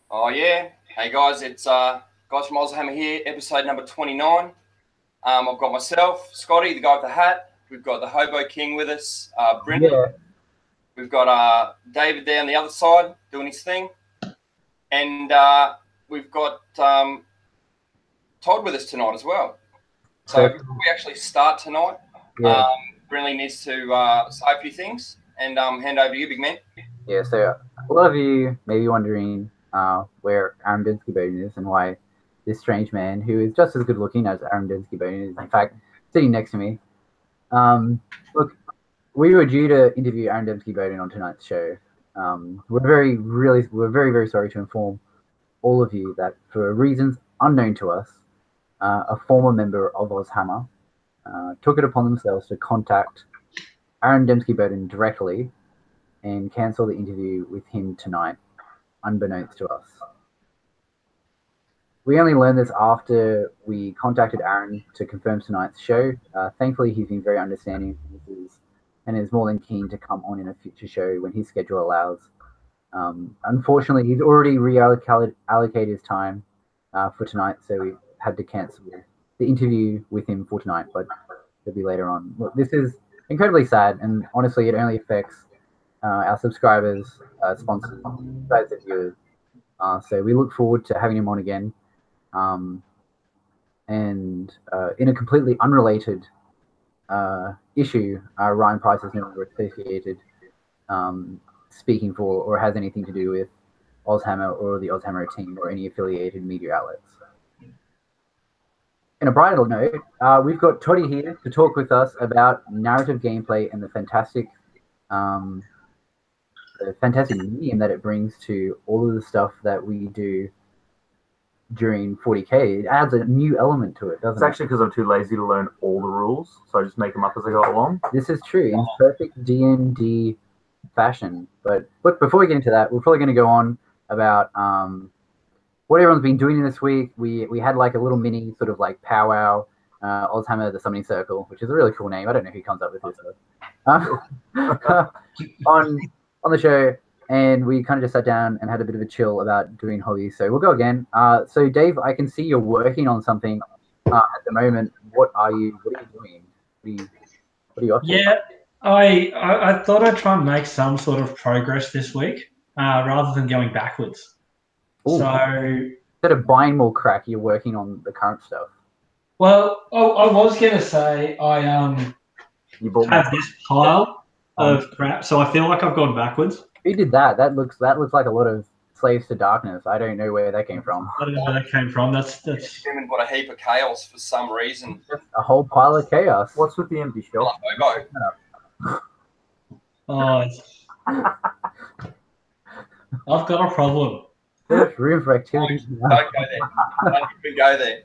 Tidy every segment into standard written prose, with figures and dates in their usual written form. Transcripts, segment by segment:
Oh yeah. Hey guys, it's guys from Aushammer here, episode number 29. I've got myself, Scotty, the guy with the hat. We've got the Hobo King with us, Brendan. Yeah. We've got David there on the other side doing his thing. And we've got Todd with us tonight as well. So before we actually start tonight, Brendan needs to say a few things and hand over to you, big man. Yeah, so a lot of you may be wondering where Aaron Densky-Bowden is and why this strange man, who is just as good looking as Aaron Densky-Bowden, is in fact sitting next to me. Look, we were due to interview Aaron Densky-Bowden on tonight's show. We're very, very sorry to inform all of you that for reasons unknown to us, a former member of Aushammer took it upon themselves to contact Aaron Densky-Bowden directly and cancel the interview with him tonight, unbeknownst to us. We only learned this after we contacted Aaron to confirm tonight's show. Thankfully, he's been very understanding and is more than keen to come on in a future show when his schedule allows. Unfortunately, he's already reallocated his time for tonight, so we had to cancel the interview with him for tonight, but it'll be later on. Look, this is incredibly sad, and honestly, it only affects our subscribers, sponsors, guys, and viewers. So we look forward to having him on again. And in a completely unrelated issue, Ryan Price is no longer associated speaking for or has anything to do with Aushammer or the Aushammer team or any affiliated media outlets. In a brighter note, we've got Toddy here to talk with us about narrative gameplay and the fantastic medium that it brings to all of the stuff that we do during 40K. It adds a new element to it, doesn't it? It's actually because I'm too lazy to learn all the rules, so I just make them up as I go along. This is true, in perfect D&D fashion. But look, before we get into that, we're probably going to go on about what everyone's been doing this week. We had like a little mini sort of like powwow, Aushammer the Summoning Circle, which is a really cool name. I don't know who comes up with this stuff. On the show, and we kind of just sat down and had a bit of a chill about doing hobbies. So we'll go again. So Dave, I can see you're working on something at the moment. What are you doing? What are you up to? Yeah, I thought I'd try and make some sort of progress this week rather than going backwards. Ooh. So instead of buying more crack, you're working on the current stuff. Well, I was going to say I have this pile of crap, so I feel like I've gone backwards. Who did that? That looks like a lot of Slaves to Darkness. I don't know where that came from. I don't know where that came from. That's Human got a heap of chaos for some reason. Just a whole pile of chaos. What's with the empty shelf? Oh, I've got a problem. There's room for activity. Don't go there. Don't even go there.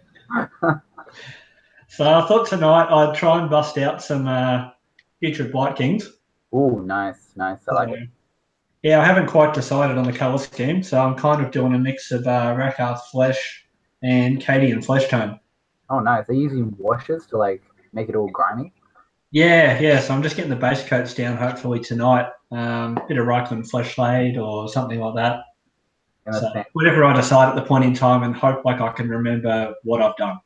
So I thought tonight I'd try and bust out some Future Blight Kings. Oh, nice. I like it. Yeah, I haven't quite decided on the colour scheme, so I'm kind of doing a mix of Rakarth Flesh and Cadian Flesh Tone. Oh, nice. Are you using washes to like make it all grimy? Yeah. So I'm just getting the base coats down hopefully tonight. Bit of Reichland Fleshblade or something like that. So whatever I decide at the point in time, and hope like I can remember what I've done.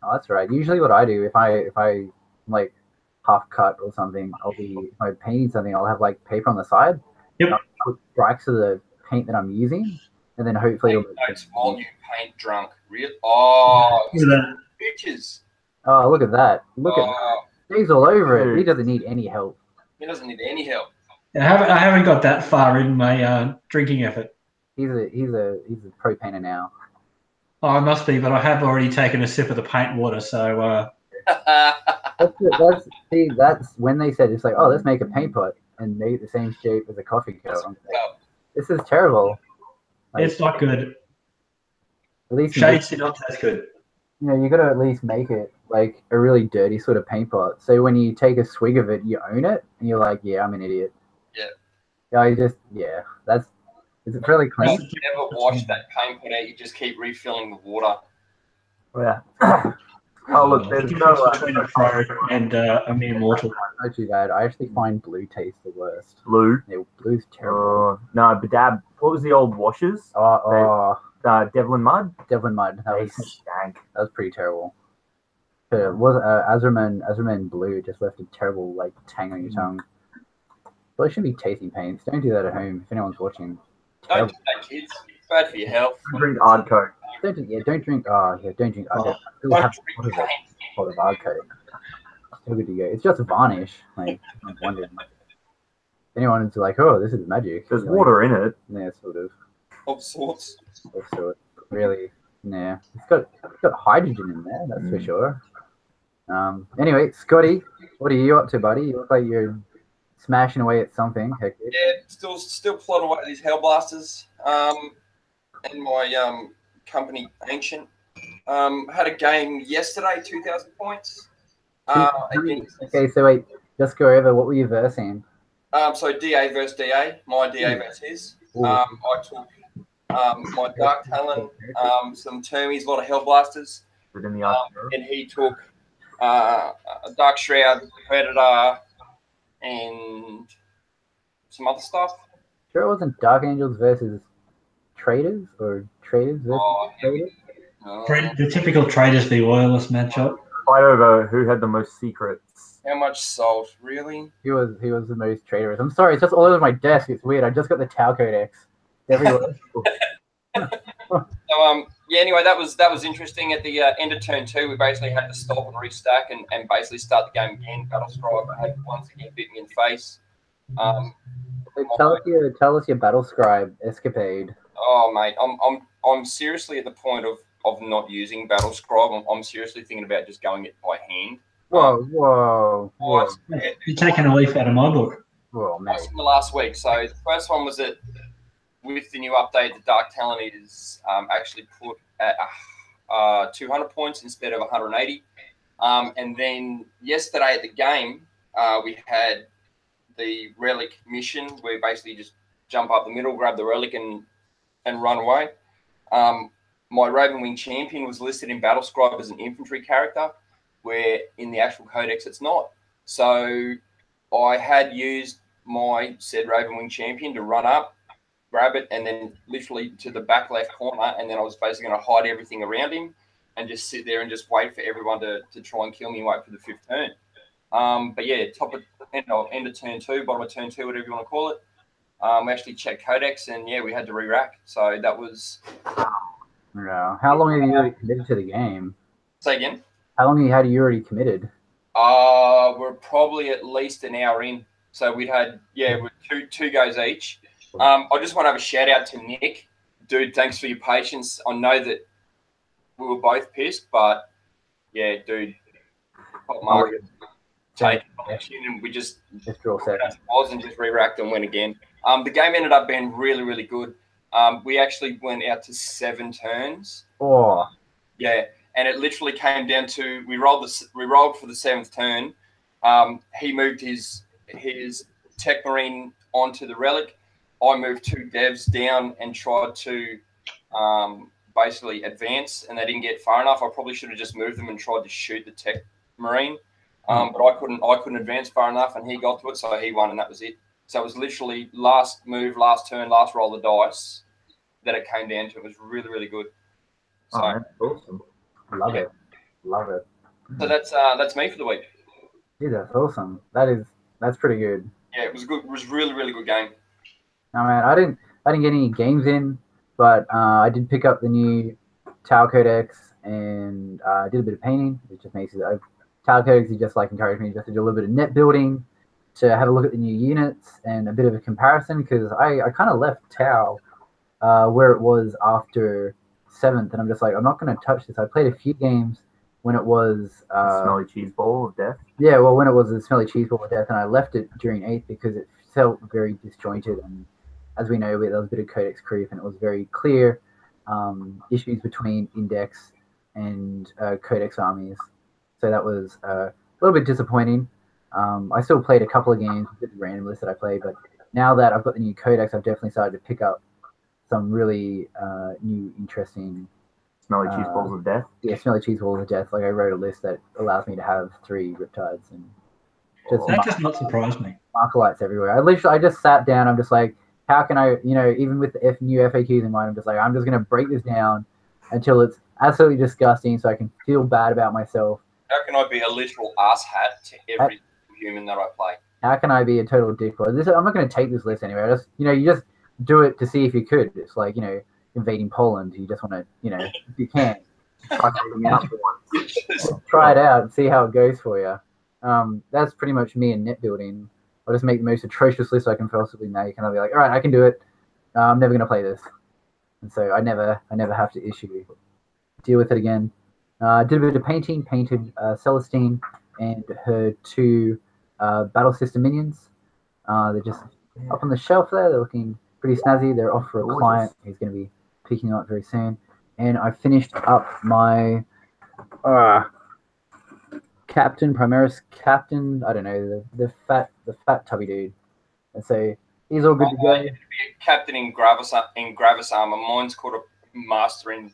Oh, that's right. Usually what I do, if I like half cut or something, if I'm painting something, I'll have like paper on the side. Yep. I'll put strikes of the paint that I'm using, and then hopefully it's volume paint drunk. Real pictures. Oh, look at that. Look at that. He's all over it. He doesn't need any help. He doesn't need any help. I haven't got that far in my drinking effort. He's a pro painter now. Oh, I must be, but I have already taken a sip of the paint water, so that's when they said it's like, oh, let's make a paint pot and make it the same shape as a coffee cup. Like, this is terrible. Like, it's not good. At least shades do not taste good. You know, you got to at least make it like a really dirty sort of paint pot. So when you take a swig of it, you own it, and you're like, yeah, I'm an idiot. Yeah. Is it fairly clean? You never wash that paint pot out. You just keep refilling the water. Yeah. Oh, look, there's no between a pro and a mere mortal. Not too bad. I actually find blue taste the worst. Blue? Yeah, blue's terrible. No, Badab What was the old washers? Devlin Mud. Devlin Mud. That was stank. That was pretty terrible. But it was Azraman Blue just left a terrible like tang on your tongue. Well, it shouldn't be tasting paints. Don't do that at home if anyone's watching. Don't do that, kids. It's bad for your health. Drink Ard Coke. Don't drink. Don't drink Ard Coke. Don't drink paint. Of Ard Coke. Still good to go. It's just varnish. Like I'm wondering. Anyone is like, oh, this is magic. There's water in it. Yeah, sort of. Of sorts. Of sorts. Really. Nah. It's got hydrogen in there. That's for sure. Anyway, Scotty, what are you up to, buddy? You look like you're smashing away at something. Hectic. Yeah, still plodding away at these Hellblasters. And my company Ancient had a game yesterday, 2,000 points. Okay, so wait, just go over what were you versing? So DA versus DA, my DA versus his. I took my Dark Talon, some Termies, a lot of Hellblasters, and he took a Dark Shroud, Predator, and some other stuff. Sure, it wasn't Dark Angels versus Traders or Traders versus Traders? The typical Traders v Royalist matchup. Fight over who had the most secrets. How much salt, really? He was the most traitorous. I'm sorry, it's just all over my desk. It's weird. I just got the Tau Codex everywhere. So yeah. Anyway, that was interesting. At the end of turn 2, we basically had to stop and restack and basically start the game again. Battle Scribe had once again bit me in the face. Tell us your Battle Scribe escapade. Oh mate, I'm seriously at the point of not using Battle Scribe. I'm seriously thinking about just going it by hand. Whoa. You're taking a leaf out of my book. Whoa, mate. The last week. So the first one was that with the new update, the Dark Talon is actually put at 200 points instead of 180. And then yesterday at the game, we had the Relic mission where you basically just jump up the middle, grab the Relic, and run away. My Ravenwing Champion was listed in Battle Scribe as an infantry character, where in the actual codex it's not. So I had used my said Ravenwing Champion to run up, grab it, and then literally to the back left corner, and then I was basically going to hide everything around him and just sit there and just wait for everyone to try and kill me and wait for the 5th turn. But yeah, end of turn 2, bottom of turn 2, whatever you want to call it. We actually checked codex, and yeah, we had to re-rack. So that was... No. How long have you already committed to the game? Say again? How long had you already committed? We're probably at least an hour in. So we'd had, with two goes each. I just want to have a shout out to Nick. Dude, thanks for your patience. I know that we were both pissed, but yeah, dude, top mark. Take it, and we just draw set. And just re-racked and went again. The game ended up being really, really good. We actually went out to 7 turns. Oh, yeah, and it literally came down to we rolled for the 7th turn. He moved his Tech Marine onto the Relic. I moved 2 devs down and tried to basically advance, and they didn't get far enough. I probably should have just moved them and tried to shoot the Tech Marine, but I couldn't advance far enough, and he got to it, so he won, and that was it. So it was literally last move, last turn, last roll of the dice that it came down to. It was really, really good. So that's awesome. Love it. So that's me for the week. Yeah, that's awesome. That's pretty good. Yeah, it was good. It was a really, really good game. No man, I didn't get any games in, but I did pick up the new Tau Codex and did a bit of painting. It just makes it. Tau Codex just like encouraged me just to do a little bit of net building, to have a look at the new units and a bit of a comparison, because I kind of left Tau where it was after 7th, and I'm just like, I'm not going to touch this. I played a few games when it was Smelly Cheese Ball of Death. Yeah, well, when it was a Smelly Cheese Ball of Death, and I left it during 8th because it felt very disjointed, and as we know, there was a bit of codex creep, and it was very clear issues between Index and Codex armies. So that was a little bit disappointing. I still played a couple of games, a bit random list that I played, but now that I've got the new Codex, I've definitely started to pick up some really new, interesting... Smelly Cheese Balls of Death? Yeah, Smelly Cheese Balls of Death. Like, I wrote a list that allows me to have 3 Riptides. And that does not surprise me. Markalites everywhere. I just sat down, I'm just like, how can I, even with the new FAQs in mind, I'm just like, I'm just going to break this down until it's absolutely disgusting so I can feel bad about myself. How can I be a literal asshat to every human that I play? How can I be a total dickbot? I'm not going to take this list anyway. I just, you just do it to see if you could. It's like, invading Poland. You just want to, if you can, try taking out for once. Try it out and see how it goes for you. That's pretty much me in net building. I'll just make the most atrocious list I can possibly make, and I'll be like, all right, I can do it. I'm never going to play this. And so I never have to deal with it again. Did a bit of painting, painted Celestine and her 2 battle system minions. They're just up on the shelf there. They're looking pretty snazzy. They're off for a client. He's going to be picking up very soon. And I finished up my Captain, Primaris Captain. I don't know, the fat tubby dude. And so he's all good to go. Captain in Gravis armor. Mine's called a Master in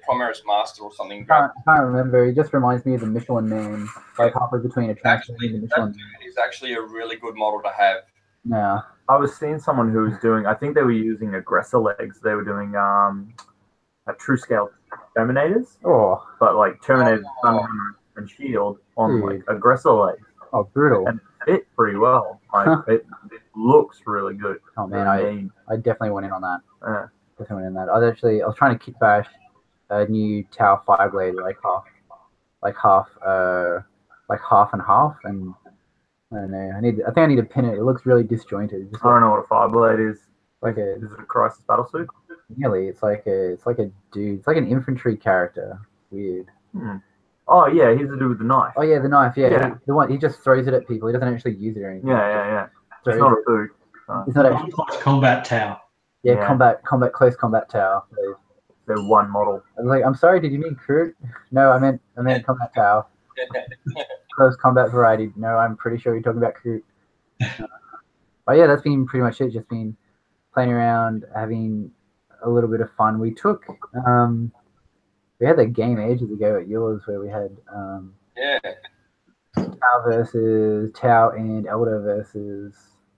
Primaris Master or something. I can't remember. He just reminds me of the Michelin Man, like halfway between a Transformer and the Michelin Man. That is actually a really good model to have. Yeah. I was seeing someone who was doing, I think they were using aggressor legs. They were doing a true scale Terminators. Oh. But like Terminators and Shield on like aggressor legs. Oh, brutal. And fit pretty well. Like it looks really good. Oh man, I definitely went in on that. Definitely went in that. I was trying to kit bash a new Tau Fireblade, like half and half, and I don't know. I think I need to pin it. It looks really disjointed. I don't know what a Fireblade is. Is it a Crisis Battlesuit? Nearly. It's like a dude. It's like an infantry character. Weird. Oh yeah, he's the dude with the knife. Oh yeah, the knife. Yeah. He just throws it at people. He doesn't actually use it or anything. Yeah. It's not a boot. It's not actually combat Tau. Yeah, close combat Tau. They're one model. I was like, I'm sorry, did you mean Kroot? No, I meant combat Tau. Close combat variety. No, I'm pretty sure you're talking about Kroot. But yeah, that's been pretty much it. Just been playing around, having a little bit of fun. We had that game ages ago at yours where we had Tau versus Tau and Elder versus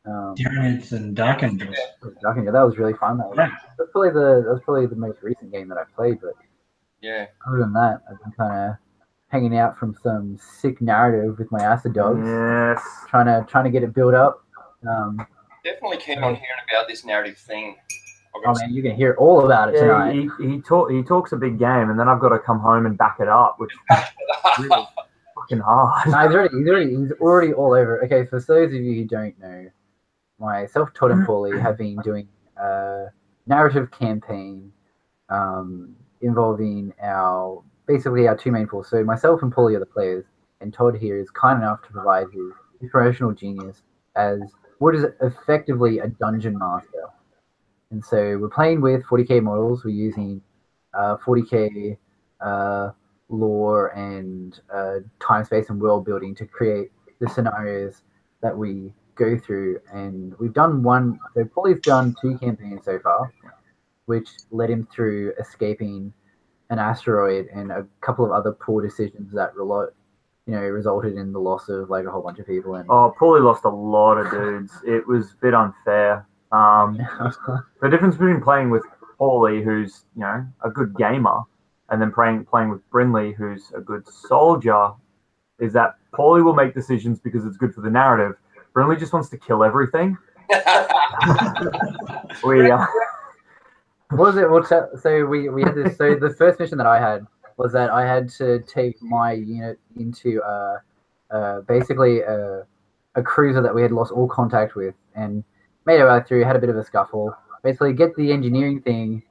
Tyranids and Dark Angels. Dark Angels. That was really fun. That's probably the most recent game that I played. But other than that, I've been kind of hanging out from some sick narrative with my acid dogs. Yes. Trying to get it built up. Definitely keen on hearing about this narrative thing. Oh man, you can hear all about it tonight. He talks a big game, and then I've got to come home and back it up, which is really fucking hard. No, he's already all over. Okay, for those of you who don't know, myself, Todd and Paulie have been doing a narrative campaign involving basically our 2 main forces. So myself and Paulie are the players, and Todd here is kind enough to provide his inspirational genius as what is effectively a dungeon master. And so we're playing with 40k models. We're using 40k lore and time, space, and world building to create the scenarios that we go through. And we've done so Paulie's done 2 campaigns so far, which led him through escaping an asteroid and a couple of other poor decisions that resulted in the loss of like a whole bunch of people. And Paulie lost a lot of dudes. It was a bit unfair. The difference between playing with Paulie, who's a good gamer, and then playing with Brindley, who's a good soldier, is that Paulie will make decisions because it's good for the narrative. Brindley just wants to kill everything. What was it? So we had this. So the first mission that I had was that I had to take my unit into basically a cruiser that we had lost all contact with, and made our way through, had a bit of a scuffle. Basically, get the engineering thing,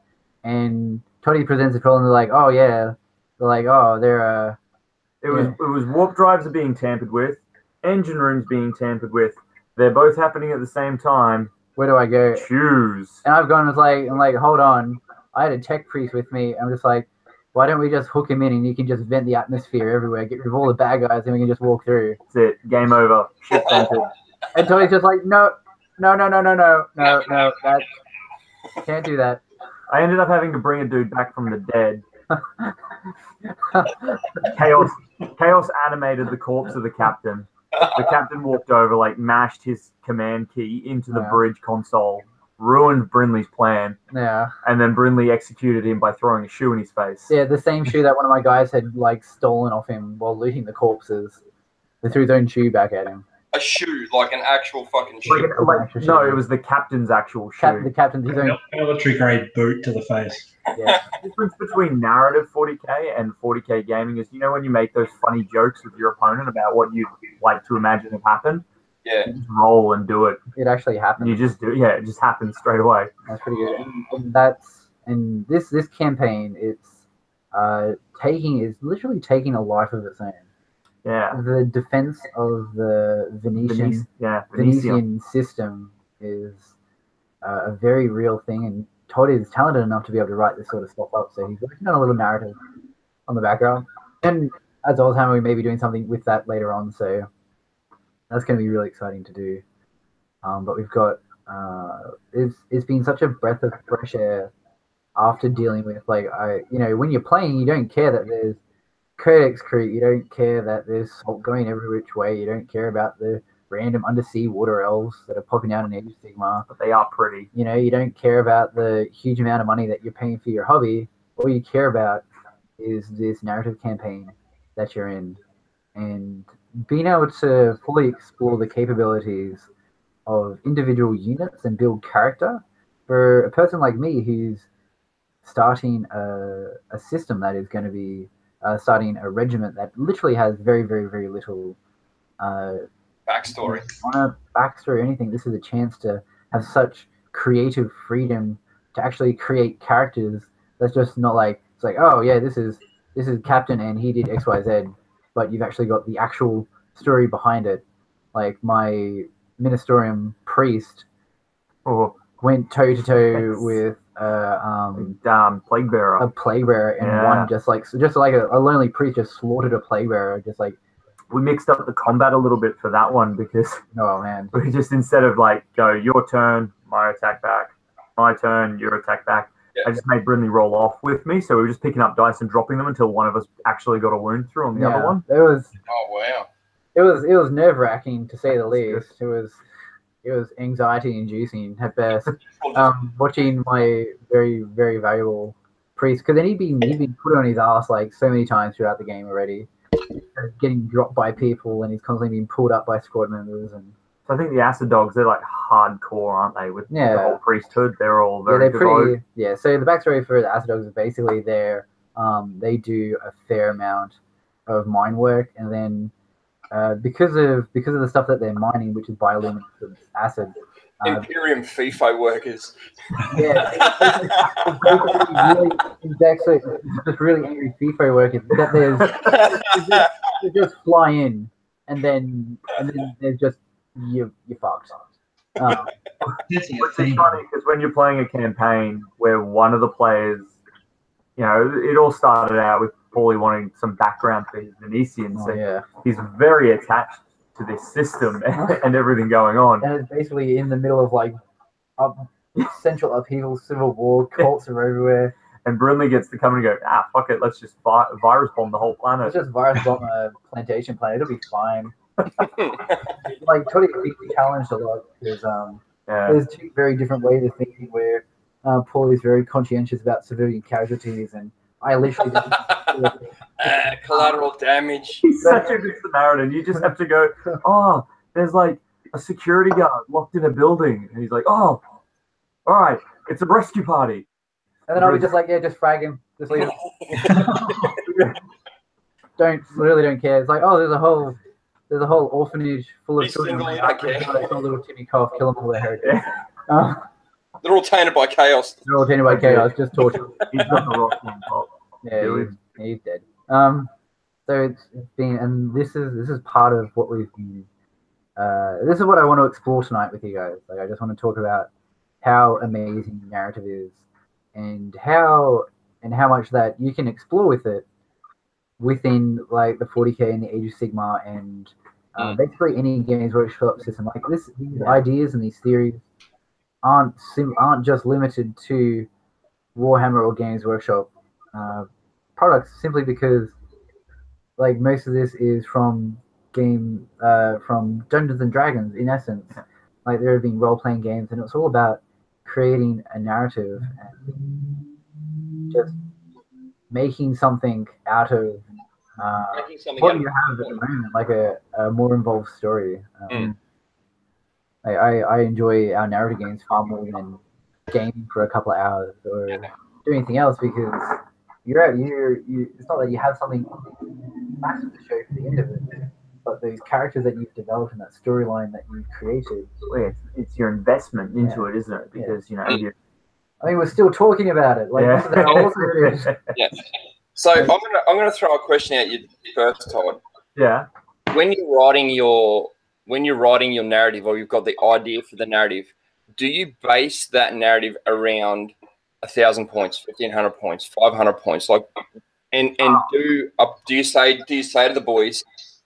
and Toddy presents a problem. They're like, "Oh yeah," they're like, "Oh, they're." It was warp drives are being tampered with, engine rooms being tampered with. They're both happening at the same time. Where do I go? Choose. And I've gone I'm like, hold on. I had a tech priest with me. I'm just like, why don't we just hook him in and you can just vent the atmosphere everywhere, get rid of all the bad guys, and we can just walk through. That's it. Game over. Shit vented. And Tony's just like, no, that can't do that. I ended up having to bring a dude back from the dead. Chaos animated the corpse of the captain. The captain walked over, like mashed his command key into the bridge console, ruined Brinley's plan. Yeah. And then Brinley executed him by throwing a shoe in his face. Yeah, the same shoe that one of my guys had like stolen off him while looting the corpses. They threw his own shoe back at him. A shoe, like an actual fucking shoe. No, it was the captain's actual shoe. The captain's his own military grade boot to the face. Yeah. The difference between narrative 40k and 40k gaming is, when you make those funny jokes with your opponent about what you'd like to imagine have happened. Yeah. You just roll and do it. It actually happens. You just do it. Yeah, it just happens straight away. That's pretty good. And this campaign, it's literally taking a life of its own. Yeah. The defense of the Venetian system is a very real thing, and Todd is talented enough to be able to write this sort of stuff up. So he's working on a little narrative on the background, and as Aushammer, we may be doing something with that later on. So that's going to be really exciting to do. But we've got it's been such a breath of fresh air after dealing with when you're playing, you don't care that there's Codex Creep, you don't care that there's salt going every which way, you don't care about the random undersea water elves that are popping out in Age of Sigmar. But they are pretty. You don't care about the huge amount of money that you're paying for your hobby. All you care about is this narrative campaign that you're in. And being able to fully explore the capabilities of individual units and build character for a person like me who's starting a system that is going to be starting a regiment that literally has very, very, very little backstory. On a backstory or anything. This is a chance to have such creative freedom to actually create characters that's just not like, it's like, oh yeah, this is Captain and he did XYZ, but you've actually got the actual story behind it. Like my Ministerium priest went toe to toe with plague bearer. A plague bearer and won just like a lonely priest just slaughtered a plague bearer. Just like we mixed up the combat a little bit for that one because we just instead of like go your turn, my attack back, my turn, your attack back. Yeah. I just made Brinley roll off with me, so we were just picking up dice and dropping them until one of us actually got a wound through on the other one. It was. Oh wow. It was nerve-wracking to say the least. It was anxiety-inducing at best. Watching my very, very valuable priest, because then he'd been put on his ass like so many times throughout the game already, getting dropped by people, and he's constantly being pulled up by squad members. And so I think the acid dogs, they're like hardcore, aren't they? With the whole priesthood, they're all very devoted. So the backstory for the acid dogs is basically they do a fair amount of mine work, and then because of the stuff that they're mining, which is bioluminescent acid. Imperium FIFO workers. Yeah, it's just really angry FIFO workers that they just fly in, and then there's just you're fucked. Which is funny because when you're playing a campaign where one of the players, it all started out with Paulie wanting some background for his Venetians. He's very attached to this system and everything going on. And it's basically in the middle of like central upheaval, civil war, cults are everywhere. And Brinley gets to come and go, fuck it, let's just virus bomb the whole planet. Let's just virus bomb a plantation planet, it'll be fine. Like, totally challenged a lot because there's two very different ways of thinking where Paul is very conscientious about civilian casualties, and I literally collateral damage. He's such a good Samaritan. You just have to go, there's like a security guard locked in a building. And he's like, all right, it's a rescue party. And then I'll be just like, just frag him. Just leave him. Literally don't care. It's like, there's a whole orphanage full of children. Little Timmy Cough, kill them all their heritage. They're all tainted by chaos. Just torture. He's got the rock on top. Yeah, he's dead. So it's been, and this is part of what we've been. This is what I want to explore tonight with you guys. Like, I just want to talk about how amazing the narrative is, and how much that you can explore with it within like the 40k and the Age of Sigmar and basically any Games Workshop system. Like these ideas and these theories aren't just limited to Warhammer or Games Workshop products, simply because like most of this is from game from Dungeons and Dragons. In essence, like there have been role-playing games, and it's all about creating a narrative and just making something out of what you have at the moment, like a more involved story. I enjoy our narrative games far more than gaming for a couple of hours or doing anything else, because it's not that you have something massive to show for the end of it, but those characters that you've developed and that storyline that you've created. Well, it's your investment into it, isn't it? Because I mean, we're still talking about it. Like, this is how awesome it is. Yeah. So I'm gonna throw a question at you first, Todd. Yeah. When you're writing your narrative, or you've got the idea for the narrative, do you base that narrative around 1,000 points, 1,500 points, 500 points, like, and do you say to the boys,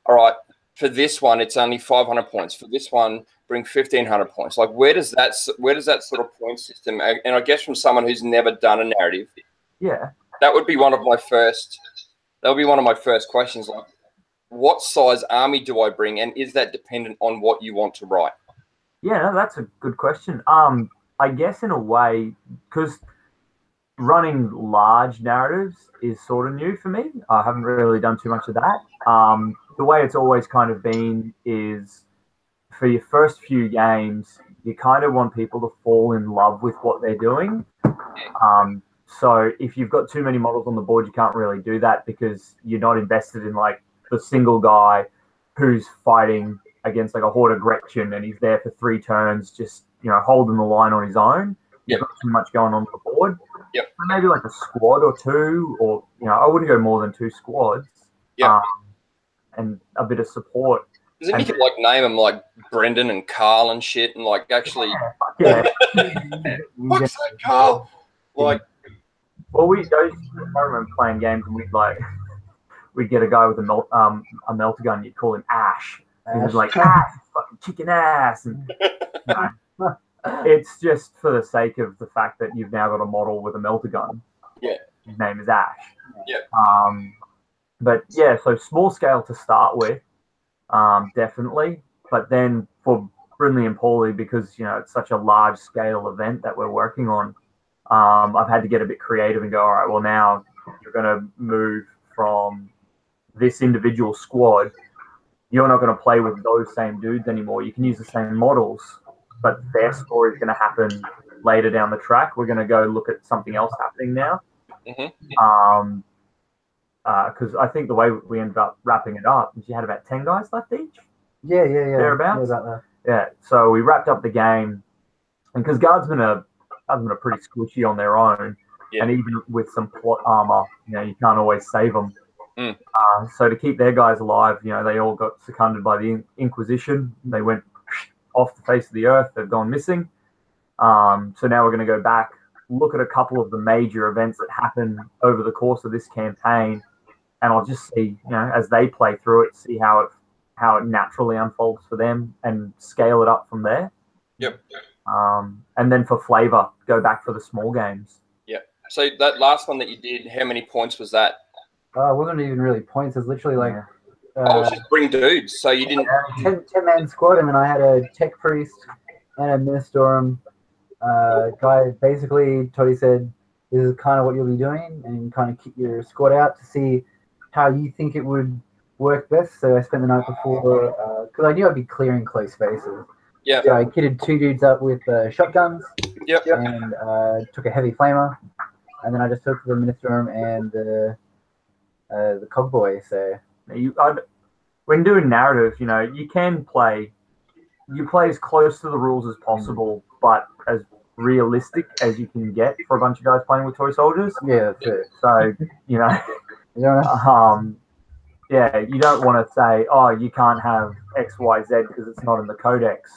all right, for this one it's only 500 points, for this one bring 1,500 points? Like, where does that sort of point system? And I guess from someone who's never done a narrative, that would be one of my first questions. Like, what size army do I bring, and is that dependent on what you want to write? Yeah, no, that's a good question. I guess in a way, because running large narratives is sort of new for me. I haven't really done too much of that. The way it's always kind of been is, for your first few games, you kind of want people to fall in love with what they're doing. So if you've got too many models on the board, you can't really do that, because you're not invested in like the single guy who's fighting against like a horde of Gretchen, and he's there for 3 turns, just holding the line on his own. You've got too much going on the board. Yep. So maybe like a squad or 2, or I wouldn't go more than 2 squads. Yeah. And a bit of support. Because then you could like name them like Brendan and Carl and shit, and like actually, what's that, Carl? Like, well, I remember playing games, and we'd get a guy with a melter gun. You'd call him Ash. And he's like, Ash, fucking chicken ass. And it's just for the sake of the fact that you've now got a model with a melter gun. Yeah. His name is Ash. Yeah. But yeah, so small scale to start with, definitely. But then for Brindley and Paulie, because it's such a large scale event that we're working on, I've had to get a bit creative and go, all right, well, now you're going to move from this individual squad. You're not going to play with those same dudes anymore. You can use the same models, but their story is going to happen later down the track. We're going to go look at something else happening now. Mm-hmm. Because I think the way we ended up wrapping it up is you had about 10 guys left each. Yeah. Thereabouts. Yeah, about that. Yeah. So we wrapped up the game, and because guardsmen are pretty squishy on their own, and even with some plot armor, you can't always save them. So to keep their guys alive, they all got seconded by the Inquisition. They went off the face of the earth. They've gone missing. So now we're going to go back, look at a couple of the major events that happen over the course of this campaign, and I'll just see, as they play through it, see how it naturally unfolds for them, and scale it up from there. Yep. And then for flavor, go back for the small games. Yeah. So that last one that you did, how many points was that? It wasn't even really points. It was literally like... it's just bring dudes. So you didn't... 10-man squad, and then I had a tech priest and a Ministorum guy. Basically, Toddy said, this is kind of what you'll be doing, and kind of keep your squad out to see how you think it would work best. So I spent the night before, because I knew I'd be clearing close spaces. Yeah. So I kitted 2 dudes up with shotguns. Yep. And took a heavy flamer, and then I just took the Ministorum and the Cogboy. So when doing narrative, you can play as close to the rules as possible, but as realistic as you can get for a bunch of guys playing with toy soldiers. Yeah, that's it. So you don't want to say, oh, you can't have X, Y, Z because it's not in the codex.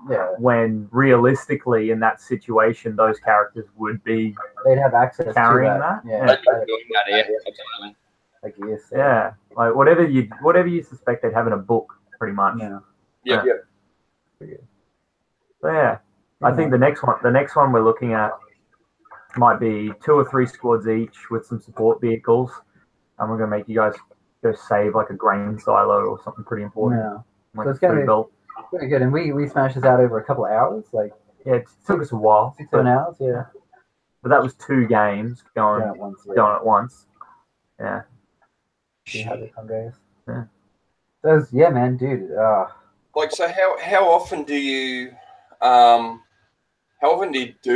Yeah. When realistically, in that situation, those characters would be they'd have access carrying to that. Yeah. They'd be doing that, absolutely. Like yes. Yeah. Like whatever you suspect they'd have in a book, pretty much. Yeah. So yeah. I think the next one we're looking at might be 2 or 3 squads each with some support vehicles, and we're gonna make you guys go save like a grain silo or something pretty important. Yeah. Like So it's gonna food belt. be pretty good. And we smashed this out over a couple of hours, like Yeah, it took us a while. 7 hours, yeah. But that was 2 games going At once, yeah. at once. Yeah. See how this one goes. Yeah. So yeah, man, dude. Like, so how often do you do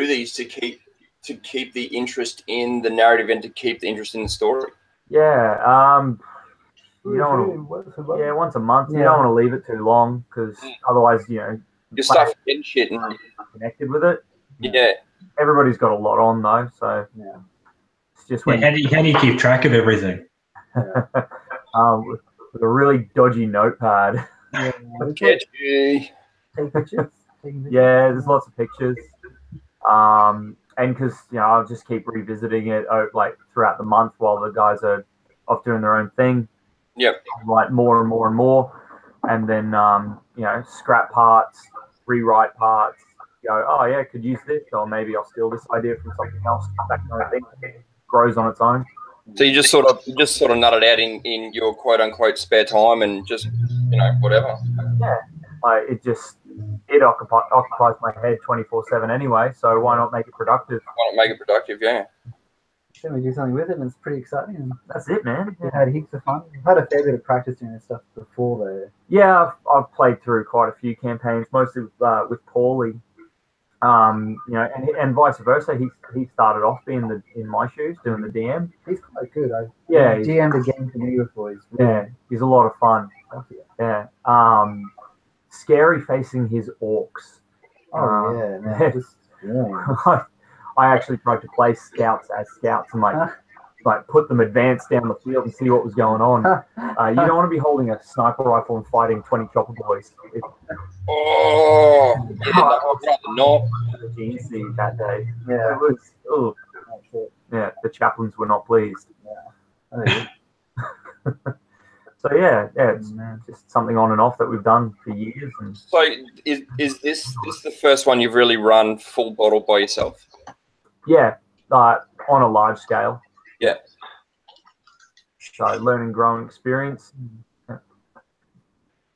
these to keep the interest in the narrative and to keep the interest in the story? Yeah. You don't want to, once a month. You don't want to leave it too long because otherwise, you start forgetting shit and connected with it. Yeah. Everybody's got a lot on though, so it's just when how do you keep track of everything? with a really dodgy notepad. Take pictures. Yeah, there's lots of pictures. And because I'll just keep revisiting it like throughout the month while the guys are off doing their own thing. Yep. Like more and more and more, and then scrap parts, rewrite parts. Go, oh yeah, could use this, or maybe I'll steal this idea from something else. That kind of thing grows on its own. So you just sort of nut it out in your quote unquote spare time and just whatever. Yeah, it occupies my head 24/7 anyway. So why not make it productive? Why not make it productive? Yeah. Then we do something with it, and it's pretty exciting. And that's it, man. We had heaps of fun. We've had a fair bit of practice doing this stuff before, though. Yeah, I've played through quite a few campaigns, mostly with Paulie. And vice versa. He started off being in my shoes, doing the DM. He's quite good. He DM'd a game for me before. He's a lot of fun. Yeah. Scary facing his orcs. Oh yeah, man. I actually tried to play scouts as scouts and like put them advanced down the field and see what was going on. You don't want to be holding a sniper rifle and fighting 20 chopper boys. Not the GC that day. Yeah, it was. Yeah, the chaplains were not pleased. Yeah. So it's just something on and off that we've done for years. And so is this the first one you've really run full bottle by yourself? Yeah, on a large scale. Yeah. So learning, growing experience.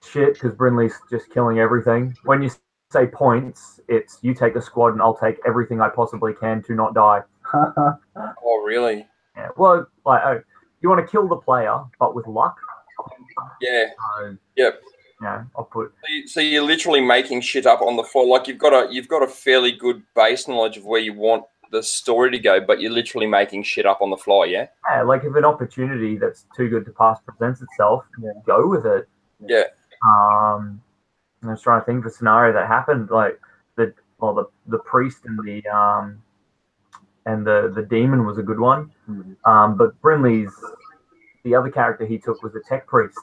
Shit, because Brinley's just killing everything. When you say points, it's you take the squad and I'll take everything I possibly can to not die. Oh, really? Yeah. Well, you want to kill the player, but with luck. Yeah. Yep. Yeah, I'll put. So you're literally making shit up on the fly. Like you've got a fairly good base knowledge of where you want the story to go, but you're literally making shit up on the fly. Yeah. Yeah, like if an opportunity that's too good to pass presents itself, go with it. Yeah. I was trying to think of a scenario that happened, like the priest and the demon was a good one. But Brinley's the other character he took was a tech priest.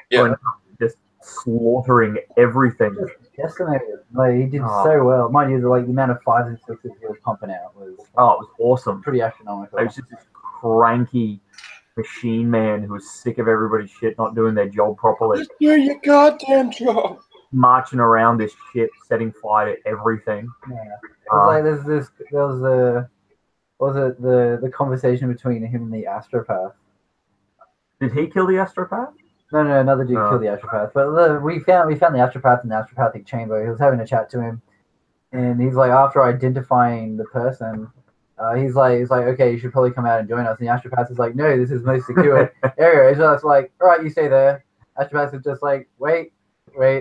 Yeah. Just slaughtering everything. Just decimated. Like he did so well. Mind you, the amount of 5s and 6s he was pumping out was it was awesome. Pretty astronomical. It was just this cranky machine man who was sick of everybody's shit not doing their job properly. Just do your goddamn job. Marching around this ship, setting fire to everything. Yeah. It was there was the conversation between him and the astropath. Did he kill the astropath? No, another dude killed the astropath. But we found the astropath in the astropathic chamber. He was having a chat to him, and he's like, after identifying the person, he's like, okay, you should probably come out and join us. And the astropath is like, no, this is most secure area. So it's like, all right, you stay there. Astropath is just like, wait,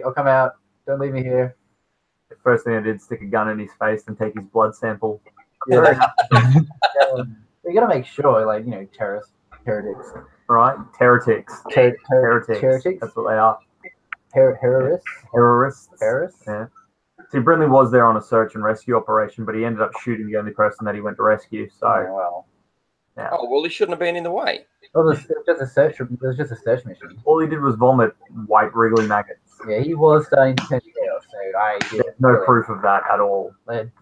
I'll come out. Don't leave me here. The first thing I did, stick a gun in his face and take his blood sample. Yeah. You gotta make sure, terrorists, heretics. Right? Heretics. Heretics. That's what they are. Terrorists. Yeah. See, Brinley was there on a search and rescue operation, but he ended up shooting the only person that he went to rescue. So, yeah. Oh well, he shouldn't have been in the way. Well, it was just a search mission. All he did was vomit white wriggly maggots. Yeah, he was starting to turn chaos, so there's no proof of that at all.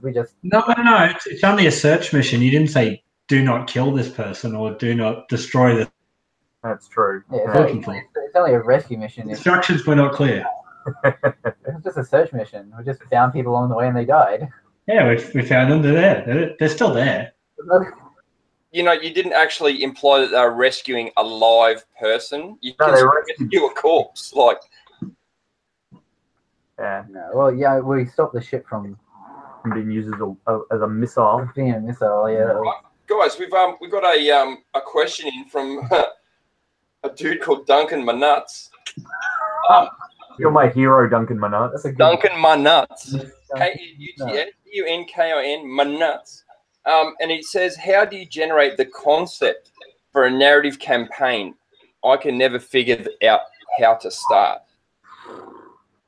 We just no. It's only a search mission. You didn't say do not kill this person or do not destroy this. That's true. Yeah, it's only a rescue mission. Instructions were not clear. It was just a search mission. We just found people along the way and they died. Yeah, we found them. They're there. They're still there. you didn't actually imply that they were rescuing a live person. You No, can they rescue a corpse. Like, yeah, No, well, yeah, we stopped the ship from being used as a missile. being a missile. Yeah, guys, we've got a question in from a dude called Duncan Manuts. You're my hero, Duncan Manut. that's a good Duncan Manuts. Duncan K-U-N-K-O-N, Manuts. And he says, how do you generate the concept for a narrative campaign? I can never figure out how to start.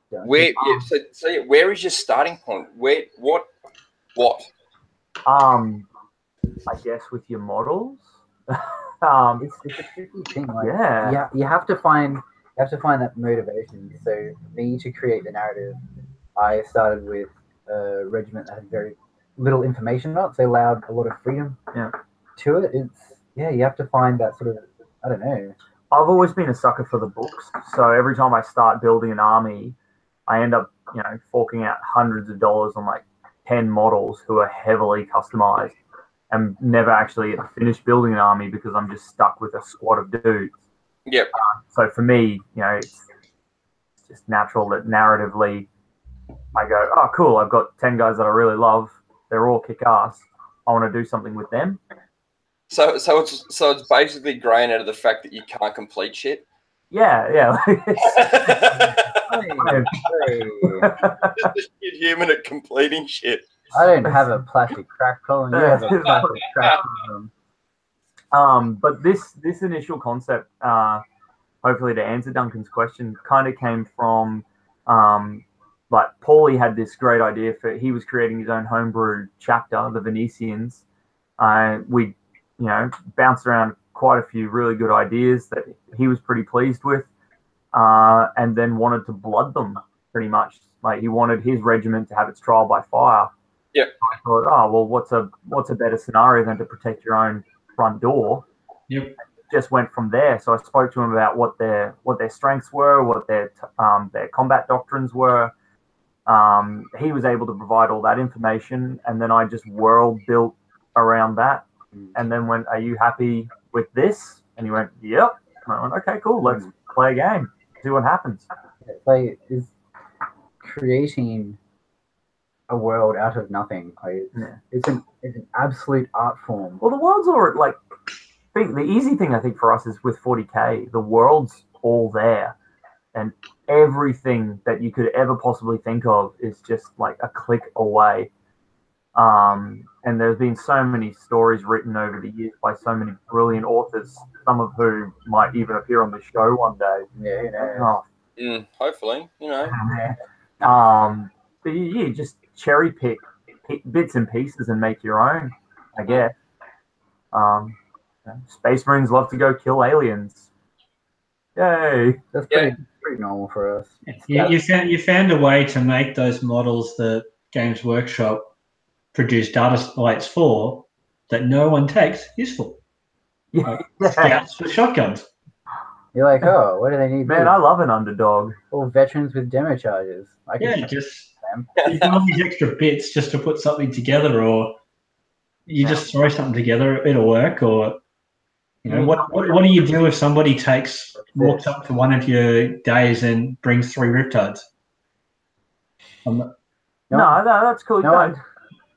Where is your starting point? What? I guess with your models. It's a tricky thing. Like, Yeah. you have to find that motivation. So for me to create the narrative, I started with a regiment that had very little information on it, so they allowed a lot of freedom to it. You have to find that sort of, I don't know. I've always been a sucker for the books, so every time I start building an army, I end up, forking out hundreds of dollars on like 10 models who are heavily customized, and never actually finish building an army because I'm just stuck with a squad of dudes. Yep. So for me, it's just natural that narratively I go, oh, cool, I've got 10 guys that I really love. They're all kick-ass. I want to do something with them. So it's basically growing out of the fact that you can't complete shit. Yeah. Just get human at completing shit. I don't have a plastic crack problem. You have a plastic crack problem. But this initial concept, hopefully to answer Duncan's question, kind of came from like Paulie had this great idea he was creating his own homebrew chapter, the Venetians. We bounced around quite a few really good ideas that he was pretty pleased with, and then wanted to blood them pretty much. Like he wanted his regiment to have its trial by fire. Yeah. I thought, oh well, what's a better scenario than to protect your own front door? Yep. Just went from there. So I spoke to him about what their strengths were, what their combat doctrines were. He was able to provide all that information, and then I just world built around that. And then went, are you happy with this? And he went, yep. And I went, okay, cool. Let's play a game. See what happens. Like, is creating a world out of nothing. It's an absolute art form. Well, the world's all like. The easy thing I think for us is with 40K, the world's all there, and everything that you could ever possibly think of is just like a click away. And there's been so many stories written over the years by so many brilliant authors, some of who might even appear on the show one day. Yeah, hopefully, But you just cherry pick bits and pieces and make your own, I guess. Space Marines love to go kill aliens. Yay! That's pretty normal for us. You found a way to make those models that Games Workshop produce data slates for that no one takes useful. Like scouts with shotguns. You're like, oh, what do they need? Man, I love an underdog. All veterans with demo charges. Just you got all these extra bits just to put something together, or you just throw something together, it'll work, or what do you do if somebody walks up to one of your days and brings 3 Riptides? No, that's cool.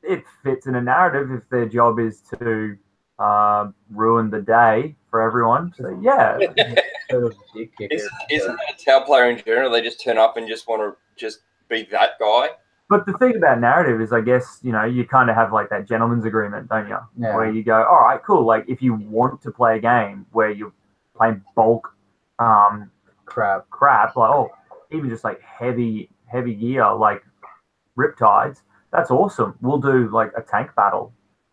It fits in a narrative if their job is to ruin the day for everyone. So yeah. Isn't that a Tau player in general? They just turn up and just want to just be that guy. But the thing about narrative is, I guess, you kind of have like that gentleman's agreement, don't you? Yeah. Where you go, all right, cool. Like if you want to play a game where you're playing bulk crap, like even just like heavy gear like Riptides, that's awesome. We'll do like a tank battle,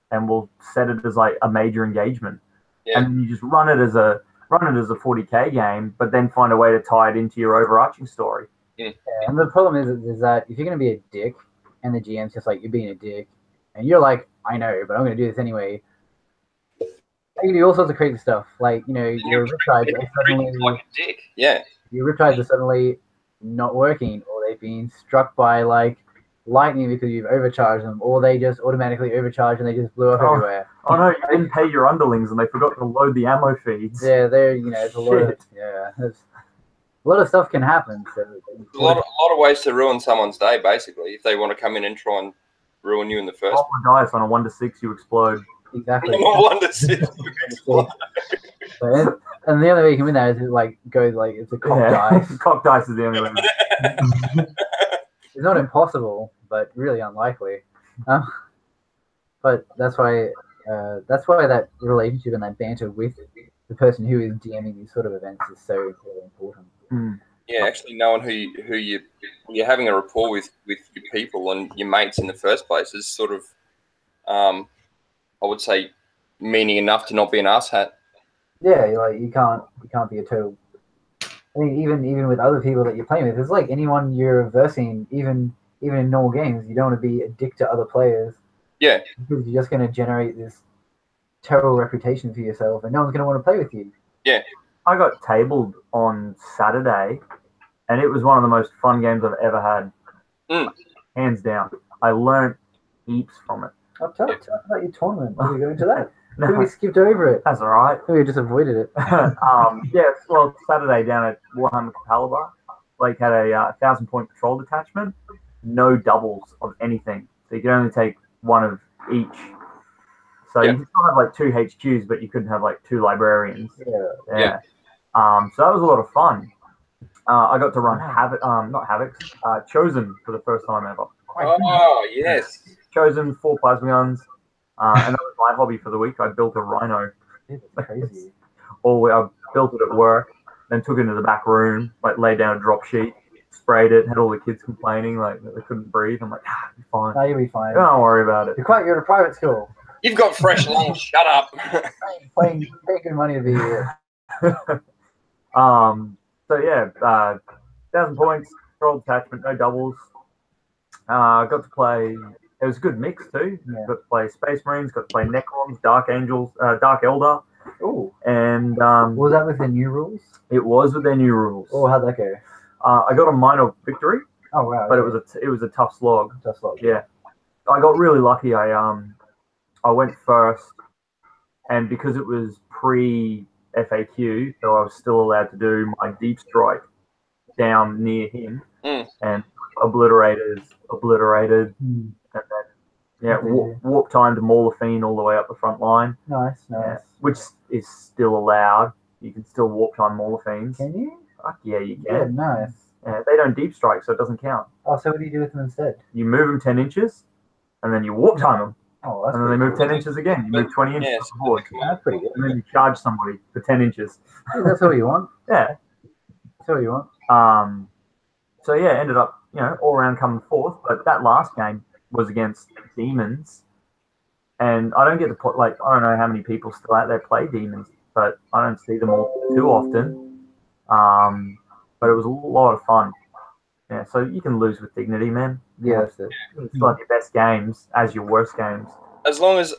and we'll set it as like a major engagement, and you just run it as a 40K game, but then find a way to tie it into your overarching story. Yeah, and the problem is that if you're going to be a dick, and the GM's just like, you're being a dick, and you're like, I know, but I'm going to do this anyway. You can do all sorts of crazy stuff, like your Riptides are suddenly like a dick. Yeah, your Riptides are suddenly not working, or they've been struck by like lightning because you've overcharged them, or they just automatically overcharge and they just blew up everywhere. Oh no, you didn't pay your underlings, and they forgot to load the ammo feeds. Yeah, it's a lot of a lot of stuff can happen. So a lot of ways to ruin someone's day, basically, if they want to come in and try and ruin you in the first. Roll the dice on a 1 to 6, you explode. Exactly. 1 to 6, you explode. And the only way you can win that is it's a cock dice. Cock dice is the only way. It's not impossible, but really unlikely. But that's why that relationship and that banter with the person who is DMing these sort of events is so really important. Yeah, actually knowing who you're having a rapport with your people and your mates in the first place is sort of, I would say, meaning enough to not be an asshat. Yeah, you can't be a total. I mean, even with other people that you're playing with, it's like anyone you're versing, even in normal games, you don't want to be a dick to other players. Yeah, because you're just going to generate this terrible reputation for yourself, and no one's going to want to play with you. Yeah, I got tabled on Saturday, and it was one of the most fun games I've ever had. Hands down. I learned heaps from it. Tell us about your tournament. Did we go into that? No, we skipped over it. That's all right. We just avoided it. Well, Saturday down at Warhammer Caliber, had a 1,000-point patrol detachment, no doubles of anything. So you could only take one of each. So you could still have 2 HQs, but you couldn't have 2 librarians. Yeah. So that was a lot of fun. I got to run Chosen for the first time ever. Oh, yes. Chosen, 4 plasma guns. And that was my hobby for the week. I built a Rhino. That's crazy. I built it at work, then took it into the back room, laid down a drop sheet, sprayed it, had all the kids complaining that they couldn't breathe. I'm like, you'll be fine. No, you'll be fine. Don't worry about it. You're in a private school. You've got fresh lungs. Shut up. Paying good money to be here. 1,000 points, control detachment, no doubles. Got to play. It was a good mix too. Yeah. Got to play Space Marines, got to play Necrons, Dark Angels, Dark Elder. Oh. And was that with the new rules? It was with their new rules. Oh, how'd that go? I got a minor victory. Oh wow! But it was a tough slog. Tough slog. Yeah. I got really lucky. I went first, and because it was pre-FAQ, so I was still allowed to do my deep strike down near him, and obliterated, and then warp time to Morphine all the way up the front line. Nice. Which is still allowed. You can still warp time Morphines. Can you? Fuck yeah, you can. Yeah, nice. Yeah, they don't deep strike, so it doesn't count. Oh, so what do you do with them instead? You move them 10 inches, and then you warp time them. Oh, that's and then they move 10 inches again. You move 20 inches off the board. That's pretty good. And then you charge somebody for 10 inches. Yeah, that's all you want. Yeah. That's all you want. So yeah, ended up, all around coming fourth. But that last game was against demons. And I don't get to put, I don't know how many people still out there play demons, but I don't see them all too often. But it was a lot of fun. Yeah, so you can lose with dignity, man. Yeah, that's it. It's like your best games as your worst games. As long as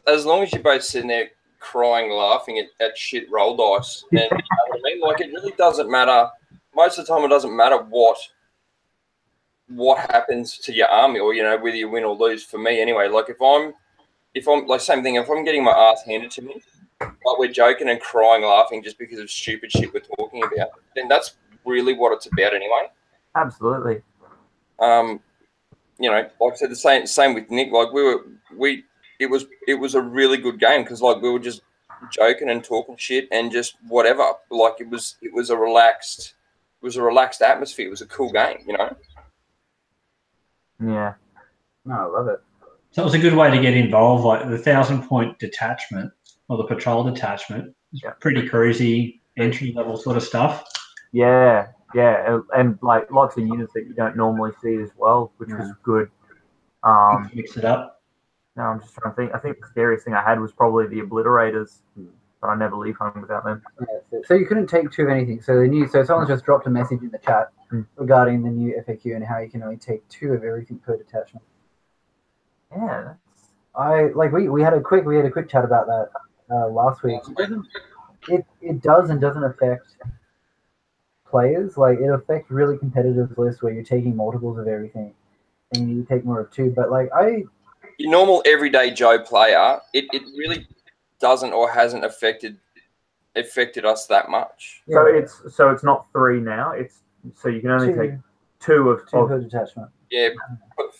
you're both sitting there crying, laughing at shit roll dice, and you know what I mean? It really doesn't matter. Most of the time, it doesn't matter what happens to your army, or whether you win or lose. For me, anyway. If I'm same thing. If I'm getting my ass handed to me, we're joking and crying, laughing just because of stupid shit we're talking about, then that's really what it's about, anyway. Absolutely. Like I said, the same with Nick. It was a really good game because we were just joking and talking shit and just whatever. It was a relaxed atmosphere. It was a cool game, Yeah. No, I love it. So it was a good way to get involved. The 1,000-point detachment or the patrol detachment, pretty cruisy, entry level sort of stuff. Yeah, and lots of units that you don't normally see as well, which was good. Mix it up. No, I'm just trying to think. I think the scariest thing I had was probably the obliterators, but I never leave home without them. Yeah, so you couldn't take 2 of anything. So someone just dropped a message in the chat regarding the new FAQ and how you can only take 2 of everything per detachment. Yeah, we had a quick chat about that last week. It does and doesn't affect players. It affects really competitive lists where you're taking multiples of everything and you take more of 2. But your normal everyday Joe player, it doesn't or hasn't affected us that much. Yeah. So it's not 3 now. So you can only take 2 per detachment. Yeah,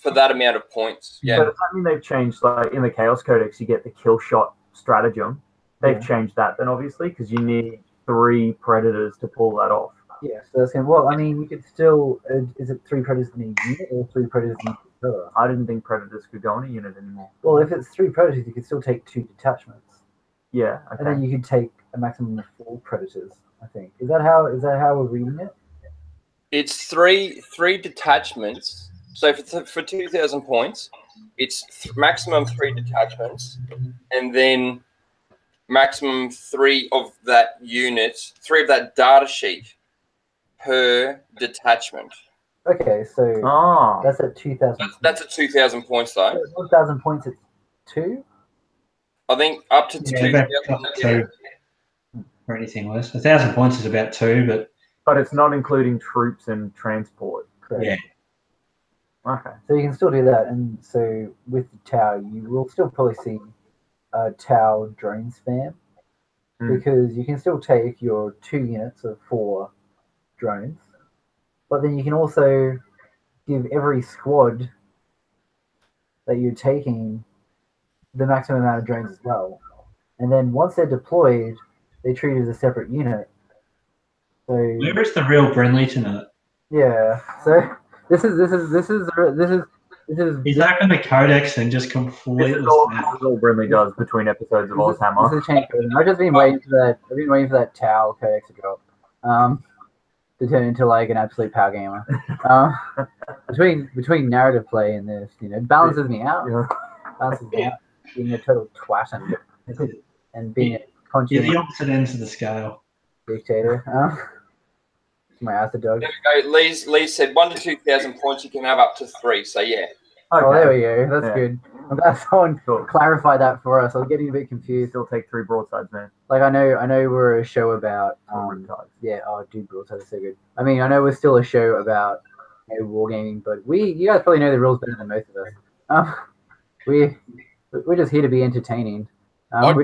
for that amount of points. Yeah. So does that mean they've changed, like in the Chaos Codex, you get the kill shot stratagem? They've changed that then, obviously, because you need 3 predators to pull that off. Yeah, so that's well, I mean, you could still. Is it 3 predators in a unit or 3 predators in a unit? I didn't think predators could go in a unit anymore. Well, if it's 3 predators, you could still take 2 detachments. Yeah, okay. And then you could take a maximum of 4 predators, I think. Is that how we're reading it? It's three detachments. So for 2,000 points, it's maximum 3 detachments, and then maximum 3 of that unit, 3 of that data sheet per detachment. Okay, so that's at 2,000. That's at 2,000 points, though. So 1,000 points, it's 2. I think up to 2,000. Or anything less. 1,000 points is about 2, but it's not including troops and transport. Correct. Yeah. Okay. So you can still do that, and so with the Tau, you will still probably see Tau drone spam because you can still take your 2 units of 4 drones, but then you can also give every squad that you're taking the maximum amount of drones as well. And then once they're deployed, they treat it as a separate unit. So where is the real Brinley tonight? Yeah. So this is He's opened the codex and just completely. This is all Brinley does between episodes of Aushammer. This is a change code. I've just been waiting for that. I've been waiting for that Tau codex to drop, to turn into like an absolute power gamer. Between narrative play and this, it balances me out. Yeah. Balances me out. Being a total twat and being a conscious. You're the opposite ends of the scale. Dictator. My acid dog. There we go. Lee said 1 to 2,000 points. You can have up to 3. So yeah. Okay. Oh, there we go. That's good. I'm glad someone clarified that for us. I was getting a bit confused. Still take 3 broadsides, man. Like I know we're a show about yeah. Oh, dude, broadsides are so good. I mean, I know we're still a show about wargaming, but you guys probably know the rules better than most of us. We're just here to be entertaining. I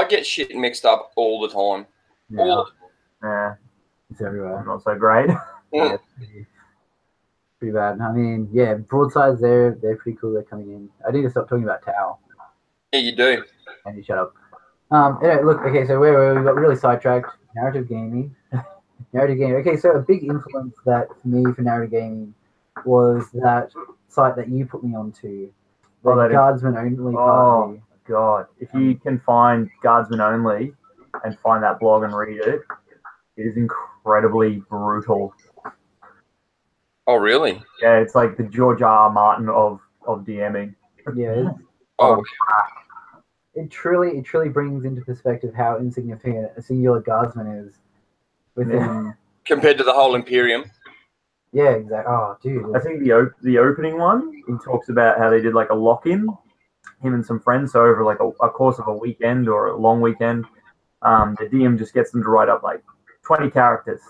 get shit mixed up all the time. Yeah. It's everywhere. Not so great. Yeah, pretty bad. I mean, yeah, broadsides, they're pretty cool. They're coming in. I need to stop talking about Tau. Yeah, you do. And you shut up. Anyway, look, okay, so we got really sidetracked. Narrative gaming. Narrative gaming. Okay, so a big influence that for me for narrative gaming was that site that you put me onto. The Guardsman Only party. Oh, God. If you can find Guardsman Only and find that blog and read it, it is incredibly brutal. Oh, really? Yeah, it's like the George R. R. Martin of DMing. Yeah. Oh. It truly brings into perspective how insignificant a singular guardsman is within compared to the whole Imperium. Yeah, exactly. Oh, dude. I think the opening one, he talks about how they did like a lock-in, him and some friends, so over like a course of a weekend or a long weekend, the DM just gets them to write up like 20 characters.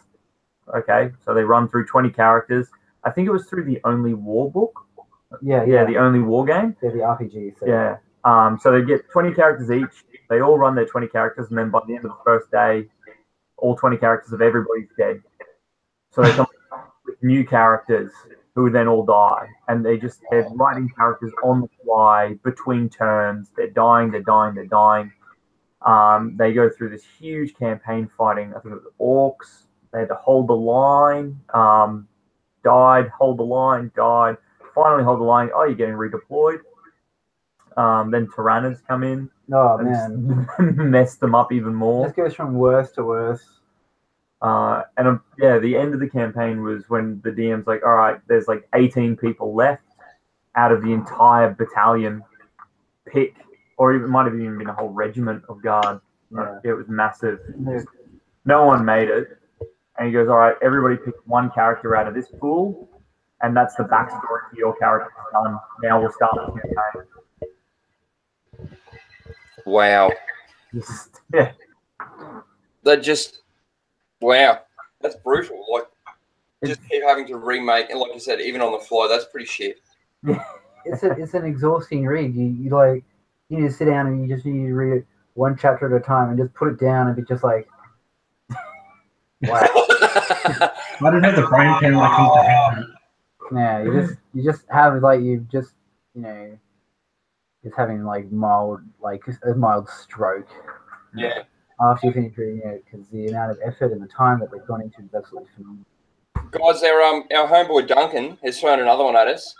Okay, so they run through 20 characters. I think it was through the Only War book. Yeah, the Only War game. Yeah, the RPG. So. Yeah. So they get 20 characters each. They all run their 20 characters, and then by the end of the first day, all 20 characters of everybody's dead. So they come with new characters who then all die, and they're writing characters on the fly between turns. They're dying. They go through this huge campaign fighting. I think it was orcs. They had to hold the line. Died. Hold the line. Died. Finally hold the line. Oh, you're getting redeployed. Then Tyrannids come in. Oh, man. Mess them up even more. This goes from worse to worse. The end of the campaign was when the DM's like, all right, there's like 18 people left out of the entire battalion. Pick, or it might have even been a whole regiment of guard. Yeah. It was massive. No one made it. And he goes, all right, everybody pick one character out of this pool, and that's the backstory for your character. Done. Now we'll start the campaign. Wow. Yeah. Wow. That's brutal. Like, just keep having to remake, and like you said, even on the fly, that's pretty shit. It's an exhausting read. You need to sit down and you just need to read it one chapter at a time and just put it down and be just like, wow. I don't have the brain power to comprehend that. Yeah, you just have like just having like a mild stroke. Yeah. After you finish reading it, because the amount of effort and the time that they've gone into is absolutely phenomenal. Guys, our homeboy Duncan has thrown another one at us.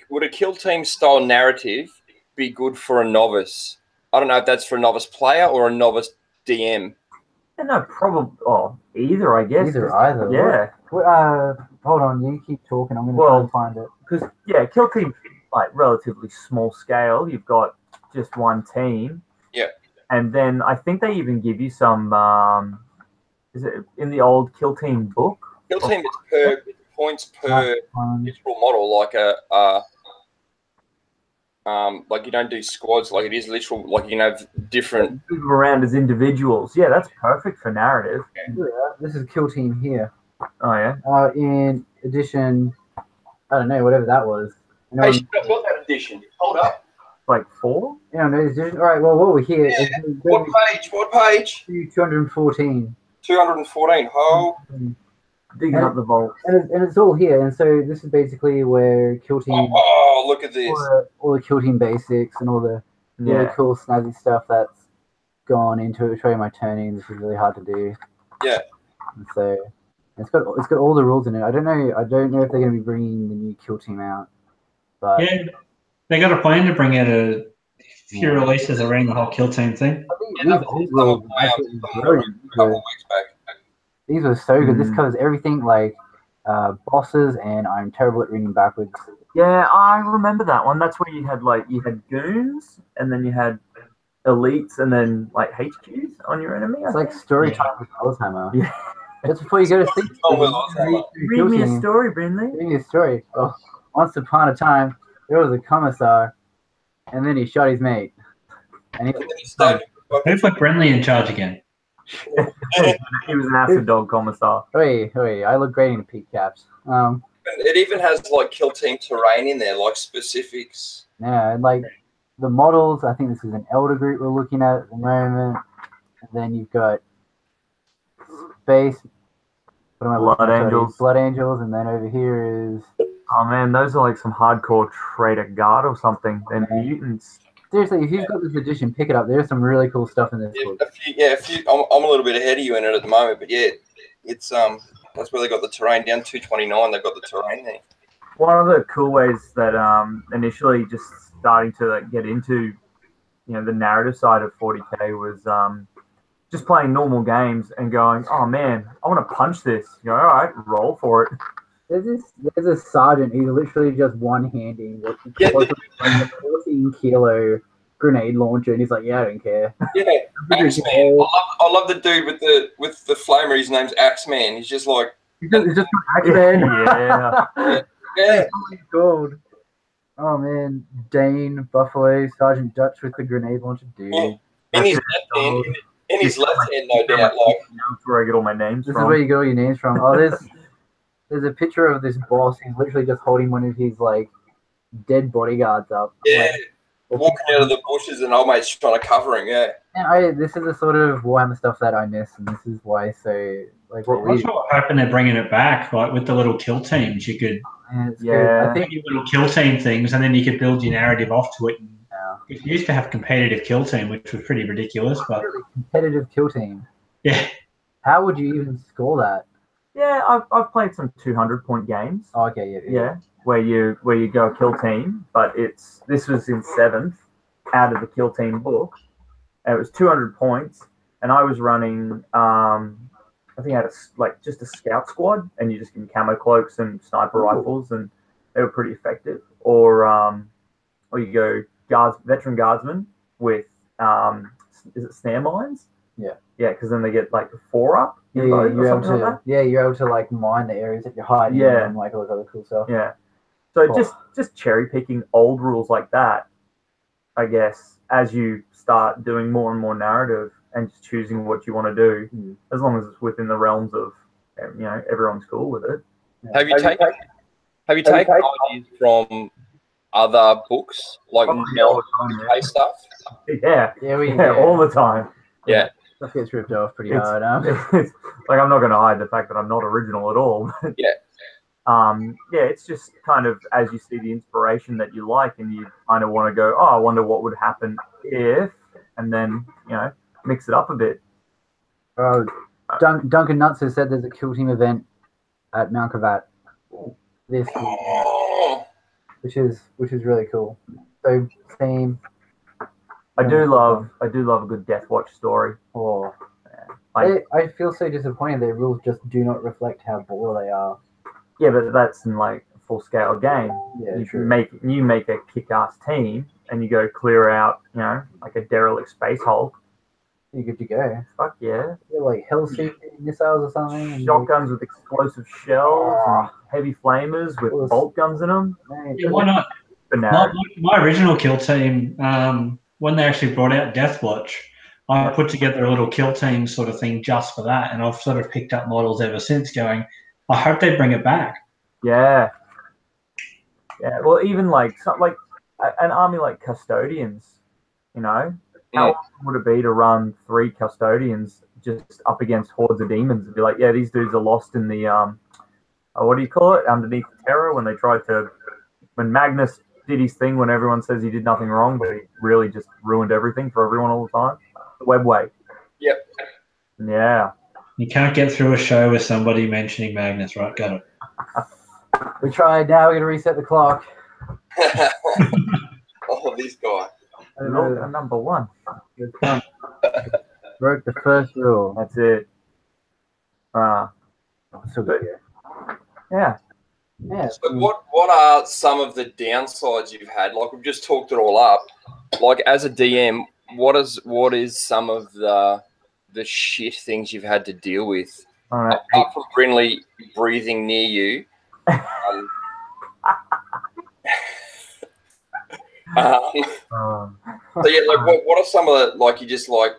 Would a kill team style narrative be good for a novice? I don't know if that's for a novice player or a novice DM. No, probably. Oh, either, I guess. Either. Yeah. Hold on. You keep talking. I'm going to try and find it. Because kill team like relatively small scale. You've got just one team. Yeah. And then I think they even give you some. Is it in the old kill team book? Kill team is per points per literal model, like you don't do squads, like it is literal, like you can have different move around as individuals. Yeah, that's perfect for narrative. Yeah, this is kill team here. Oh yeah. In edition, I don't know, whatever that was. Hey, I've got that edition. Hold up. Like 4? Yeah, no edition. All right. Well, what we're here. Yeah. What page? 214. 214. Oh. Digging up the vault. And it's all here. And so this is basically where kill team. Oh, look at this. All the kill team basics and all the really cool snazzy stuff that's gone into it. Show you my turning. This is really hard to do. Yeah. And so it's got all the rules in it. I don't know if they're going to be bringing the new kill team out. But yeah, they got a plan to bring out a few releases around the whole kill team thing. These were so good. This covers everything, like bosses, and I'm terrible at reading backwards. Yeah, I remember that one. That's where you had goons, and then you had elites, and then like HQs on your enemy. It's like story time with Aushammer. Yeah. That's before you go to sleep. Read me a story, Brindley. Read me a story. Well, once upon a time, there was a commissar, and then he shot his mate. And Who put Brindley in charge again? He was an acid dog commissar. Wait, I look great in peak caps. It even has like kill team terrain in there, like specifics. Yeah, and like the models. I think this is an elder group we're looking at the moment. And then you've got space. Blood Angels, and then over here is. Oh man, those are like some hardcore traitor guard or something. They're mutants. Seriously, if you've got this edition, pick it up. There's some really cool stuff in this book. A few. I'm a little bit ahead of you in it at the moment, but yeah, it's that's where they got the terrain down 229. They've got the terrain there. One of the cool ways that initially just starting to get into, the narrative side of 40K was just playing normal games and going, oh man, I want to punch this. All right, roll for it. There's a sergeant who's literally just one-handing a 14-kilo grenade launcher, and he's like, "Yeah, I don't care." Yeah, Axeman. I love the dude with the flamer. His name's Axeman. He's just like he's just Axeman. Yeah. Gold. Oh man, Dane Buffalo, Sergeant Dutch with the grenade launcher, dude. In his left hand, no doubt. Like that's where I get all my names from. This is where you get all your names from. Oh, there's a picture of this boss. He's literally just holding one of his like dead bodyguards up. Yeah, walking out of the bushes, and old mate's trying to cover him. Yeah. And this is the sort of Warhammer stuff that I miss, and this is why. So like, what's what happened? They're bringing it back, like with the little kill teams. You could, I think you little kill team things, and then you could build your narrative off to it. It used to have competitive kill team, which was pretty ridiculous. But competitive kill team. Yeah. How would you even score that? Yeah, I've played some 200-point games. Oh, okay, yeah. Where you go kill team, but this was in 7th out of the kill team book, and it was 200 points, and I was running I think I had just a scout squad, and you just give them camo cloaks and sniper rifles, and they were pretty effective. Or you go veteran guardsmen with is it snare mines? Yeah, because then they get like 4 up. You're able to like mine the areas that you're hiding and like all this other cool stuff. Yeah. So just cherry picking old rules like that, I guess, as you start doing more and more narrative and just choosing what you want to do, as long as it's within the realms of everyone's cool with it. Have you taken ideas from other books, like all not the time, UK stuff? Yeah, all the time. Yeah. Stuff gets ripped off pretty hard. It's, like, I'm not going to hide the fact that I'm not original at all. But, it's just kind of as you see the inspiration that you like, and you kind of want to go, oh, I wonder what would happen if, and then mix it up a bit. Duncan Nuts has said there's a Kill Team event at Mount Cravat this week, which is really cool. So same. I do love a good Death Watch story. I feel so disappointed their rules just do not reflect how baller they are. Yeah, but that's in like a full scale game. Yeah, you true. make a kick-ass team and you go clear out, like a derelict space hulk. You're good to go. Fuck yeah. You're like Hellseeker missiles or something. Shotguns with explosive shells, and heavy flamers with bolt guns in them. Yeah, why not? My original kill team, when they actually brought out Death Watch, I put together a little kill team sort of thing just for that, and I've sort of picked up models ever since going, I hope they bring it back. Yeah. Yeah, well, even like an army like Custodians, how awesome would it be to run 3 Custodians just up against hordes of demons and be like, yeah, these dudes are lost in the, what do you call it, underneath terror, when Magnus did his thing when everyone says he did nothing wrong, but he really just ruined everything for everyone all the time. The Webway. Yep. Yeah. You can't get through a show with somebody mentioning Magnus, right? Got it. We tried. Now we're going to reset the clock. Oh, this guy. Number 1. Broke the first rule. That's it. So good. Yeah. Yeah. So what are some of the downsides you've had? Like, we've just talked it all up. Like, as a DM, what is some of the shit things you've had to deal with? All right. Apart from Brinley breathing near you. So yeah, like what are some of the, like, you just like,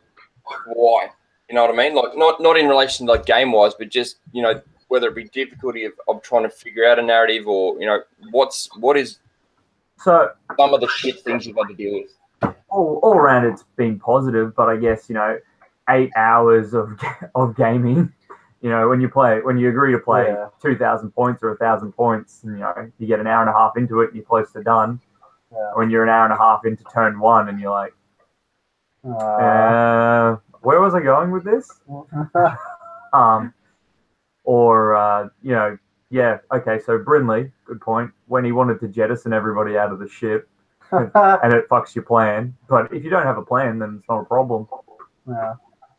why? You know what I mean? Like, not in relation to like game wise, but just, whether it be difficulty of trying to figure out a narrative, or what is so some of the shit things you've had to deal with? All around, it's been positive, but I guess 8 hours of gaming. When you agree to play 2,000 points or 1,000 points, and you get an hour and a half into it, and you're close to done. Yeah. When you're an hour and a half into turn 1, and you're like, where was I going with this? Okay, so Brinley, good point. When he wanted to jettison everybody out of the ship, and it fucks your plan. But if you don't have a plan, then it's not a problem. Yeah,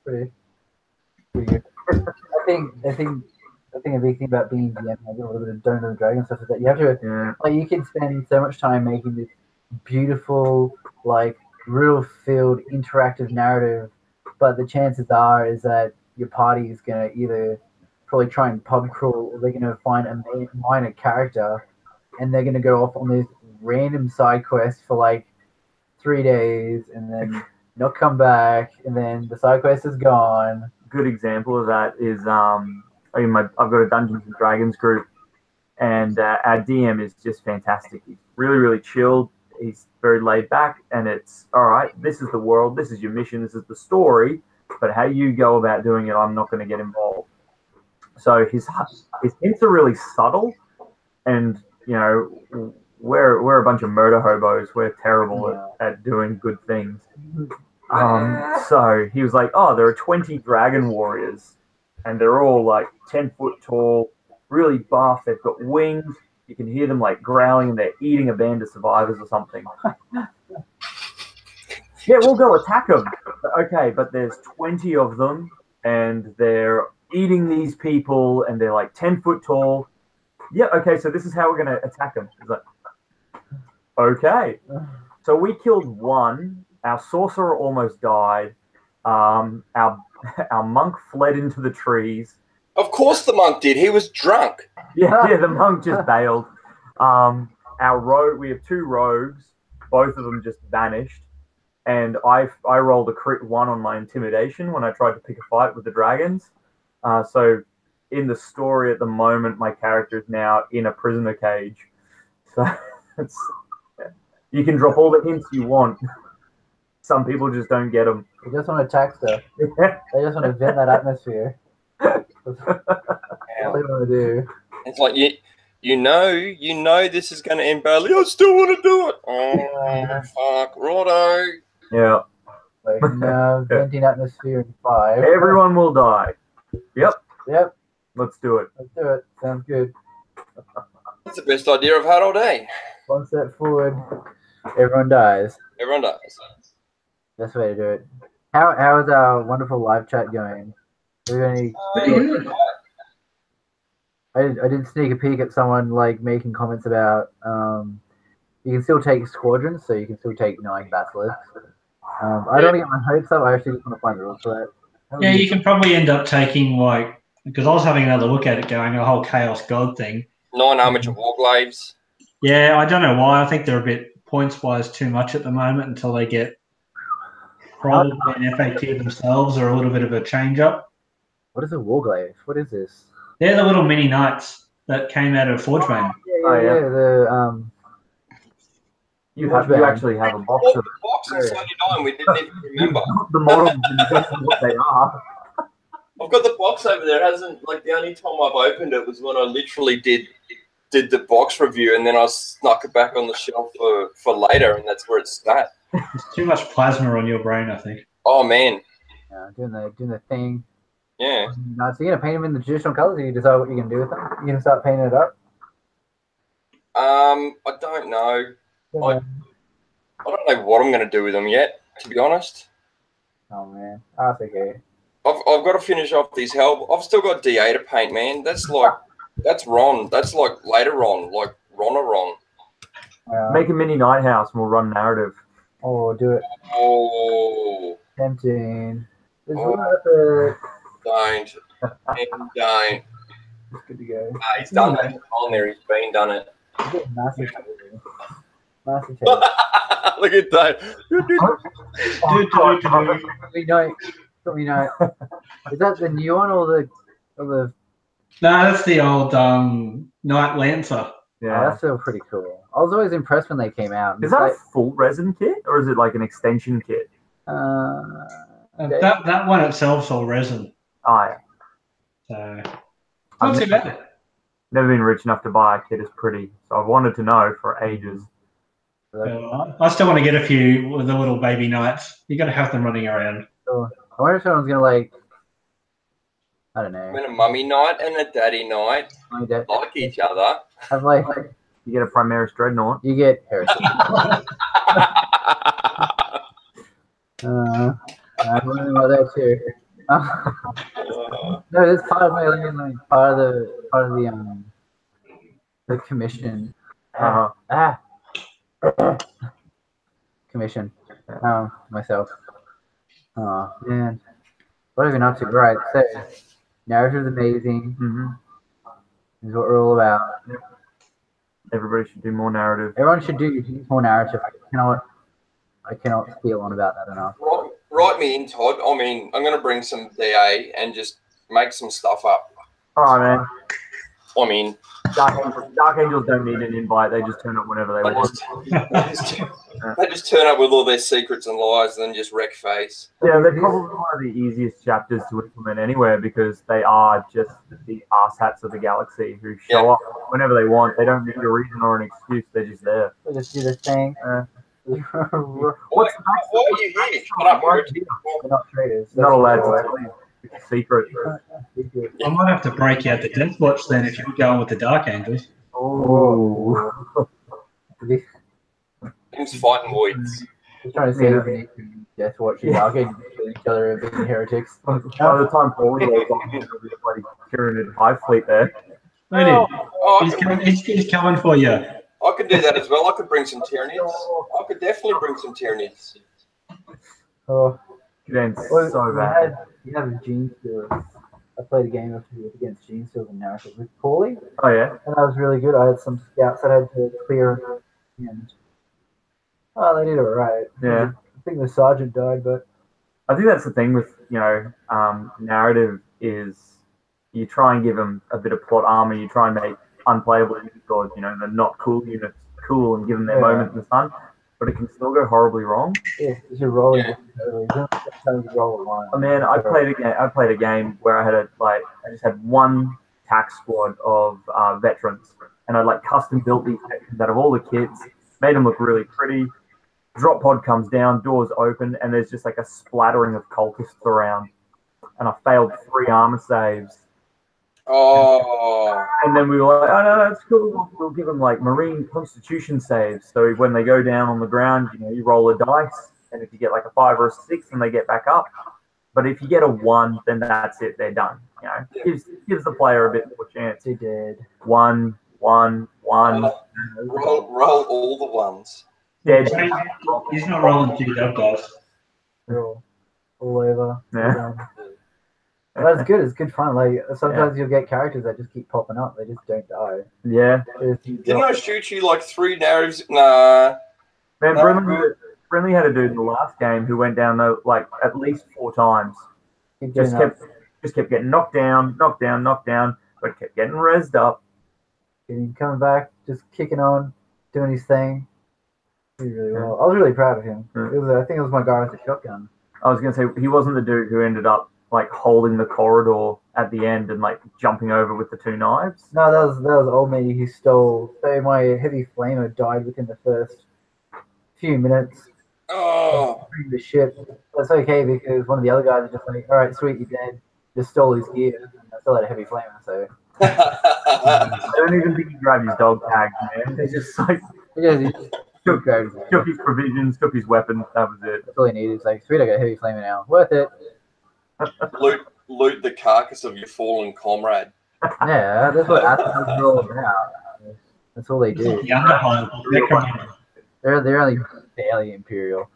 pretty good. I think a big thing about being DM, like a little bit of Dungeons and Dragons stuff, is that you have to like, you can spend so much time making this beautiful, like, real-filled interactive narrative, but the chances are is that your party is gonna either probably try and pub crawl, or they're gonna find a minor character, and they're gonna go off on this random side quest for like 3 days, and then not come back, and then the side quest is gone. Good example of that is I've got a Dungeons and Dragons group, and our DM is just fantastic. He's really, really chilled. He's very laid back, and it's all right. This is the world. This is your mission. This is the story. But how you go about doing it, I'm not going to get involved. So his hints are really subtle, and we're a bunch of murder hobos. We're terrible at doing good things. So he was like, oh, there are 20 dragon warriors, and they're all like 10 foot tall, really buff. They've got wings. You can hear them like growling, and they're eating a band of survivors or something. Yeah, we'll go attack them. Okay, but there's 20 of them, and they're eating these people, and they're like 10 foot tall. Yeah, okay, so this is how we're going to attack them. It's like, okay. So we killed one. Our sorcerer almost died. Our monk fled into the trees. Of course the monk did. He was drunk. Yeah, the monk just bailed. We have 2 rogues. Both of them just vanished. And I rolled a crit 1 on my intimidation when I tried to pick a fight with the dragons. So in the story at the moment, my character is now in a prisoner cage. So it's You can drop all the hints you want. Some people just don't get them. They just want to attack stuff. They just want to vent that atmosphere. That's all they want to do. It's like you know this is going to end badly. I still want to do it. Oh fuck, righto. Yeah. Like no venting atmosphere in 5. Everyone will die. Yep. Let's do it. Let's do it. Sounds good. That's the best idea I've had all day. One step forward, everyone dies. Everyone dies. Best way to do it. How is our wonderful live chat going? Are there any? I did sneak a peek at someone like making comments about you can still take squadrons, so you can still take 9 basilisks. I don't want to get my hopes up. I actually just want to find the rules for that. Yeah, you can probably end up taking like, because I was having another look at it, going a whole Chaos God thing. 9 Armature Warglaives. Yeah, I don't know why. I think they're a bit points-wise too much at the moment until they get probably an FAQ themselves or a little bit of a change-up. What is a Warglaive? What is this? They're the little mini knights that came out of Forgebane. Yeah. You actually have a box of the box in 79. We didn't even remember. The models and what they are. I've got the box over there. It hasn't, like, the only time I've opened it was when I literally did the box review, and then I snuck it back on the shelf for later, and that's where it's at. There's too much plasma on your brain, I think. Oh man. Doing the thing. Yeah. No, so you're gonna paint them in the traditional colors, and you decide what you're gonna do with them. You're gonna start painting it up. I don't know. I don't know what I'm gonna do with them yet, to be honest. Oh man, that's okay. I've got to finish off these hell. I've still got DA to paint, man. That's Ron. That's like later Ron, like Ron. Make a mini night house and we'll run narrative. Oh, do it. Oh. Tempting. Don't. It's good to go. He's done that on there. He's done it. Massive. Look at that. We know. Is that the new one or the? No, that's the old Knight Lancer. Yeah, that's still pretty cool. I was always impressed when they came out. Is that a full resin kit or is it like an extension kit? That one itself's all resin. Oh So yeah. not too bad. Never been rich enough to buy a kit as pretty, so I've wanted to know for ages. I still want to get a few with the little baby knights. You got to have them running around. So, I wonder if someone's gonna like. I don't know. When a mummy knight and a daddy knight like each other. Have like you get a Primaris Dreadnought. You get heresy. I'm wondering about that too. No, this part of part of the commission. Commission. Myself. Oh man, what have we been up to? Right, so narrative's amazing. Is what we're all about. Everybody should do more narrative. Everyone should do more narrative. I cannot feel on about that enough. Write me in, Todd. I mean, I'm going to bring some DA and just make some stuff up. Oh, man. I mean, Dark Angels don't need an invite. They just turn up whenever they want. They just turn up with all their secrets and lies and then just wreck face. Yeah, they're probably one of the easiest chapters to implement anywhere because they are just the arse-hats of the galaxy who show up whenever they want. They don't need a reason or an excuse. They're just there. They just do their thing. Why are you here? Shut up. They're not traders. Not allowed to tell you. It's a secret. I might have to break out the Death Watch then if you're going with the Dark Angels. Oh. Things fighting voids. Just trying to say that Death Watch and Dark Angels kill each other and being heretics. By the time Paul goes on, there'll be a bloody Tyranid hive fleet there. He's coming for you. I could do that as well. I could bring some Tyranids. I could definitely bring some Tyranids. Oh, well, so bad. You have Gene Stealers. I played a game against Gene Stealers and narrative with Paulie. Oh yeah, and that was really good. I had some scouts that I had to clear, and they did it right. Yeah, I think the sergeant died, but I think that's the thing with narrative is you try and give them a bit of plot armor. You try and make unplayable units or the not cool units cool and give them their moment in the sun. but it can still go horribly wrong. Yeah, because you're rolling. Roll one. Oh, man, I played a game where I just had one tax squad of veterans, and I like custom built these veterans out of all the kits, made them look really pretty. Drop pod comes down, doors open, and there's just like a splattering of cultists around, and I failed 3 armor saves. Oh. And then we were like, oh no, that's cool. We'll give them like Marine Constitution saves. So when they go down on the ground, you roll a dice, and if you get like a 5 or a 6, then they get back up. But if you get a 1, then that's it. They're done. Gives the player a bit more chance. He did 1, 1, 1. Roll all the ones. Dead. He's not rolling 2 dub dice. all over. Yeah. That's good. It's good fun. Like sometimes you'll get characters that just keep popping up. They just don't die. Yeah. Didn't I shoot you like 3 narratives? Nah. Man, Brinley had a dude in the last game who went down like at least 4 times. Just kept getting knocked down, but kept getting rezzed up. And coming back, just kicking on, doing his thing. He did really well. I was really proud of him. I think it was my guy with the shotgun. I was gonna say he wasn't the dude who ended up like holding the corridor at the end and like jumping over with the 2 knives. No, that was old me who stole. So my heavy flamer died within the first few minutes. Oh. The ship. That's okay because one of the other guys are just like, all right, sweet, you're dead. Just stole his gear. And I still had a heavy flamer, so. I don't even think he grabbed his dog tags, man. He just like took his provisions, took his weapons. That was it. That's all he needed. It's like, sweet, I got a heavy flamer now. Worth it. Loot the carcass of your fallen comrade. Yeah, that's what Athens are all about. That's all they do. They're only barely imperial.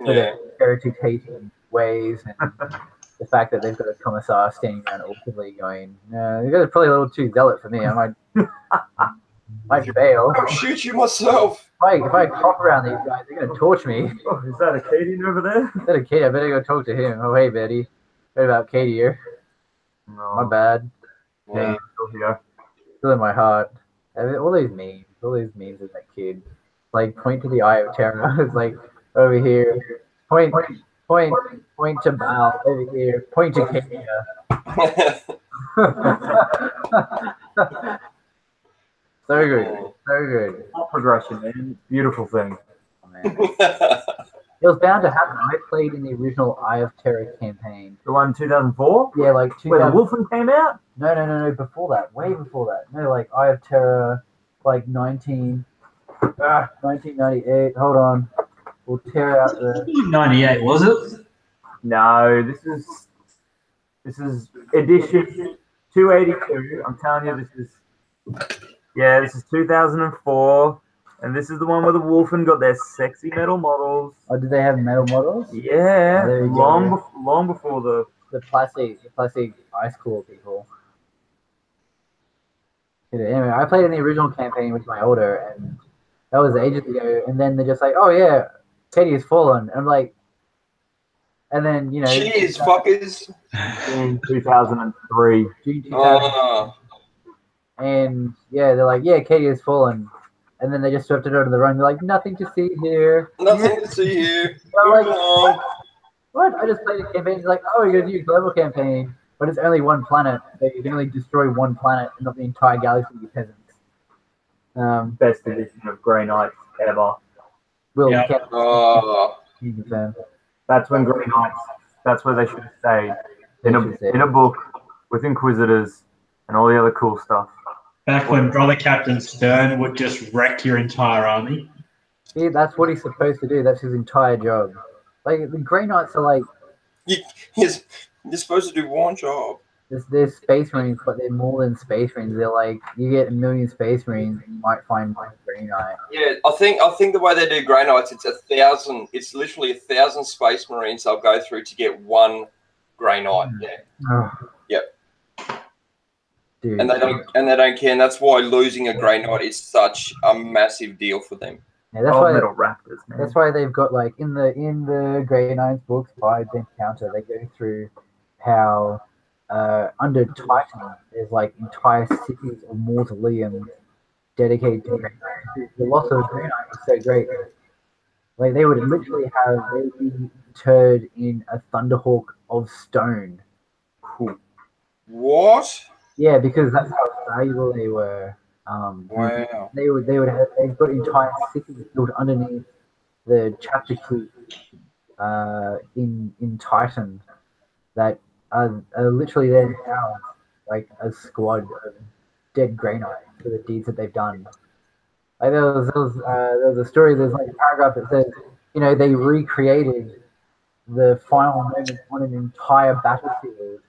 So their heritage-hating ways and the fact that they've got a commissar standing around awkwardly going, no, you guys are probably a little too zealot for me. I might fail. I'll shoot you myself. If I hop around these guys, they're going to torch me. Oh, is that a Cadian over there? Is that a Katie? I better go talk to him. Oh, hey, Betty. What about Katie here? No. My bad. Yeah, still here. Still in my heart. All these memes of that kid. Like, point to the Eye of Terror. It's like, over here. Point to Baal. Over here. Point to Kenya. So good. Progression, man. Beautiful thing. Oh, man. It was bound to happen. I played in the original Eye of Terror campaign. The one in 2004? Yeah, like 2000. Where the Wolfen came out? No. Before that. Way before that. No, like Eye of Terror, like 1998. Hold on. We'll tear out the... 98, was it? No, this is edition 282. I'm telling you, this is 2004. And this is the one where the Wolfen got their sexy metal models. Oh, did they have metal models? Yeah, long before the plastic ice core people. Anyway, I played in the original campaign with my older, and that was ages ago. And then they're just like, "Oh yeah, Katie has fallen." And I'm like, and then cheers, fuckers. In 2003. June 2003. And yeah, they're like, "Yeah, Katie has fallen." And then they just swept it out of the run. They're like, nothing to see here. Nothing to see here. Like, what? I just played a campaign. It's like, oh, you're going to do a global campaign, but it's only one planet. So you can only destroy one planet and not the entire galaxy, you peasants. Best edition of Grey Knights ever. That's when Grey Knights, that's where they should have stayed. In a book with Inquisitors and all the other cool stuff. Back when Brother Captain Stern would just wreck your entire army. See, that's what he's supposed to do. That's his entire job. Like, the Grey Knights are like... You're supposed to do one job. They're Space Marines, but they're more than Space Marines. They're like, you get 1 million Space Marines, and you might find one Grey Knight. Yeah, I think the way they do Grey Knights, it's 1,000. It's literally 1,000 Space Marines they'll go through to get one Grey Knight. Yeah. Oh. Yep. Dude. And they don't care, and that's why losing a Grey Knight is such a massive deal for them. Yeah, that's why Metal Raptors, man. That's why they've got, like, in the Grey Knight's books by Ben Counter, they go through how under Titan there's like entire cities of mausoleums dedicated to Grey Knight. The loss of Grey Knight was so great. Like they would literally they would be interred in a thunderhawk of stone. Cool. What? Yeah, because that's how valuable they were. Wow. They've got entire cities built underneath the chapter keep in Titan that are literally there to house like a squad of dead Grey Knights for the deeds that they've done. Like there was a story. There's like a paragraph that says, they recreated the final moment on an entire battlefield,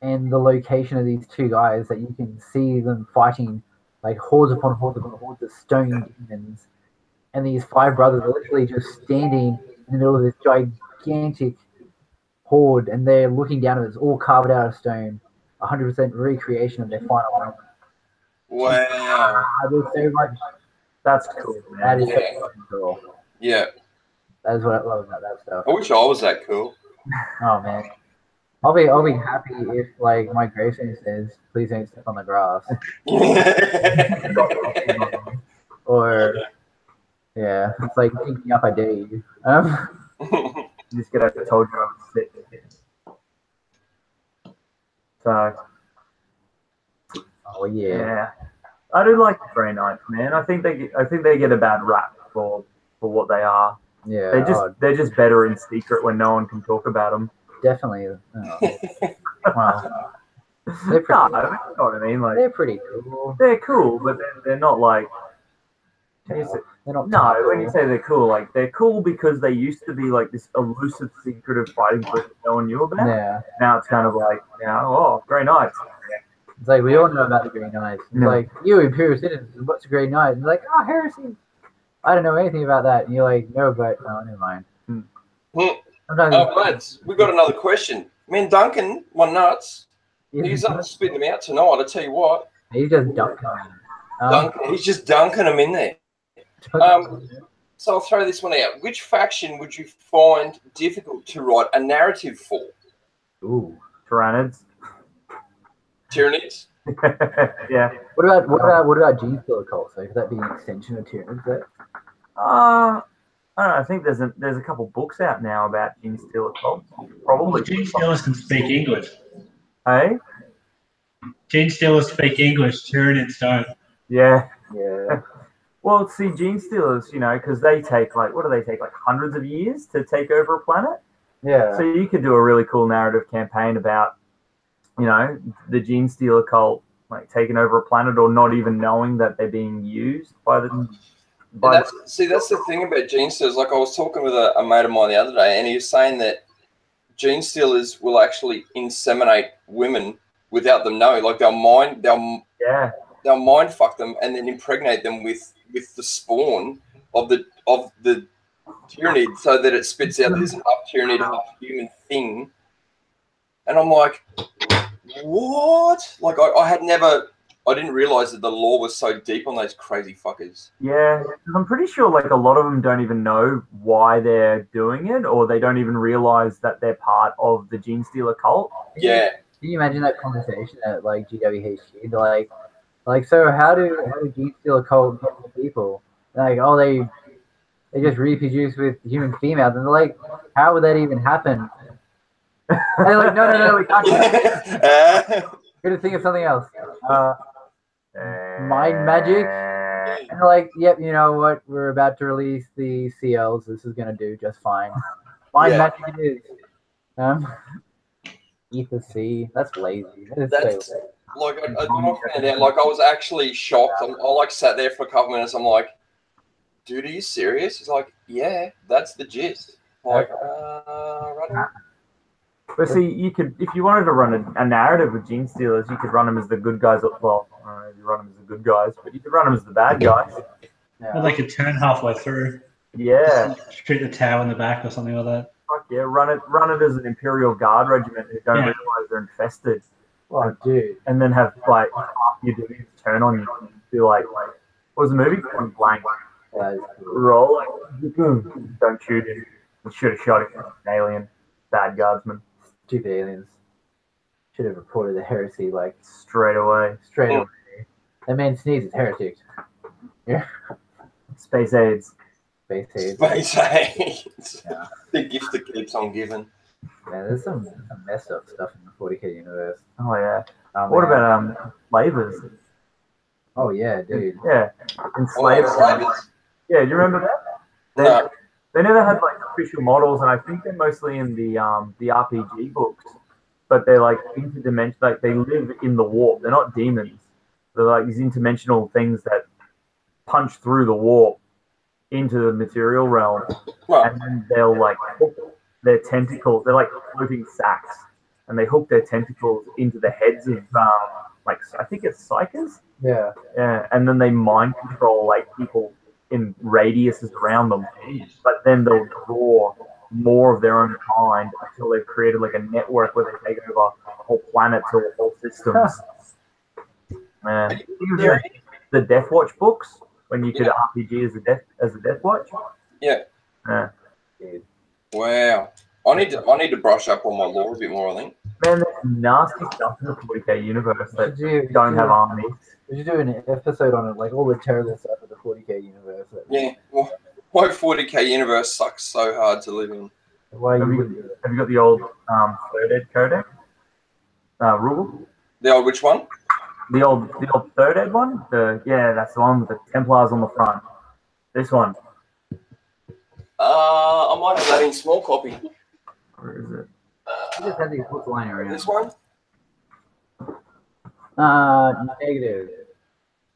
and the location of these two guys that you can see them fighting like hordes upon hordes upon hordes of stone demons, and these five brothers are literally just standing in the middle of this gigantic horde, and they're looking down at it. It's all carved out of stone, 100% recreation of their final moment. Wow. There's so much. That's cool, man. That is so fucking cool. Yeah. That is what I love about that stuff. I wish I was that cool. Oh man, I'll be happy if like my gravestone says, "Please don't step on the grass," or yeah, it's like picking up. I dare you. You just get out the told you I was sick. So. Oh yeah. I do like the Grey Knights, man. I think they get a bad rap for what they are. Yeah, they're just better in secret when no one can talk about them. Definitely. Well, they're pretty. No, you know what I mean. Like they're pretty cool. They're cool, but they're not like. They're not. No, when you say they're cool, like they're cool because they used to be like this elusive, secretive fighting group that no one knew about. Yeah. Now it's kind of like, Grey Knights. It's like we all know about the Grey Knights. It's like, you Imperial citizens, what's a Grey Knight? And like, heresy. I don't know anything about that. And you're like, no, but never mind. Lads, we've got another question. Man, Duncan, my nuts. He's up spitting them out tonight. I tell you what. He's just dunking them. He's just dunking them in there. So I'll throw this one out. Which faction would you find difficult to write a narrative for? Ooh, Tyranids. Tyranids? Yeah. What about Gene Stealer cults? Like, could that be an extension of Tyranids there? I don't know. I think there's a couple books out now about Gene Stealer cults. Probably. Well, Gene Stealers can speak English. Hey? Gene Stealers speak English. Tyranids don't. Yeah. Yeah. Well, see, Gene Stealers, because they take what do they take, like hundreds of years to take over a planet? Yeah. So you could do a really cool narrative campaign about, the Gene Stealer cult, like taking over a planet or not even knowing that they're being used by the. That's the thing about Gene Stealers. Like I was talking with a mate of mine the other day, and he was saying that Gene Stealers will actually inseminate women without them knowing. Like they'll mind fuck them and then impregnate them with the spawn of the Tyranid, so that it spits out this half Tyranid, half human thing. And I'm like, what? Like I didn't realize that the lore was so deep on those crazy fuckers. Yeah, I'm pretty sure a lot of them don't even know why they're doing it, or they don't even realize that they're part of the Gene Stealer cult. Yeah. Can you imagine that conversation at like GWHQ? They're like, so how do Gene Stealer cult get the people? Like, they just reproduce with human females, and they're like, how would that even happen? And they're like, no, we can't do that. Gonna think of something else. Mind magic. And they're like, yep, you know what? We're about to release the CLs. This is gonna do just fine. Mind magic it is. Ether C. That's lazy. That's so lazy. Like when I found out, like I was actually shocked. I sat there for a couple minutes. I'm like, dude, are you serious? He's like, yeah, that's the gist. I'm like, right. But see, you could, if you wanted to run a narrative with Gene Stealers, you could run them as the good guys. Well, I don't know if you run them as the good guys, but you could run them as the bad guys. Yeah. Or they could turn halfway through. Yeah. Shoot the tower in the back or something like that. Fuck yeah, run it as an Imperial Guard regiment who don't realize they're infested. Oh, dude. And then have half your dudes turn on you and be like, what was the movie? Point Blank. Roll. Don't shoot him. We should have shot him. An alien. Bad guardsman. Stupid aliens. Should have reported the heresy straight away. That man sneezes, heretic. Yeah. Space AIDS. Space Age. Space Age. Yeah. The gift that keeps on giving. Yeah, there's some messed up stuff in the 40k universe. Oh yeah. Oh, What man. about Slavers? Oh yeah, dude. Yeah, Enslavers. Yeah, do you remember that? No. They never had like official models, and I think they're mostly in the RPG books. But they're like interdimensional. Like they live in the warp. They're not demons. They're like these interdimensional things that punch through the warp into the material realm, Right. and then they'll like hook their tentacles. They're like floating sacks, and they hook their tentacles into the heads of like I think it's psychers. Yeah. Yeah, and then they mind control like people in radiuses around them, but then they'll draw more of their own kind until they've created like a network where they take over whole planets or whole systems. Man, the Death Watch books when you could RPG as a Death Watch. Yeah. Yeah. Wow. I need to brush up on my lore a bit more, I think. Man, there's nasty stuff in the 40k universe that don't have armies. We should do an episode on it, like all the terrible stuff of the 40k universe. Yeah. Well, my 40k universe sucks so hard to live in. Why Have you got the old Third Ed Codex rule? The old which one? The old Third Ed one? That's the one with the Templars on the front. This one. I might have that in small copy. Where is it? You just had these books lying around. This one? Negative.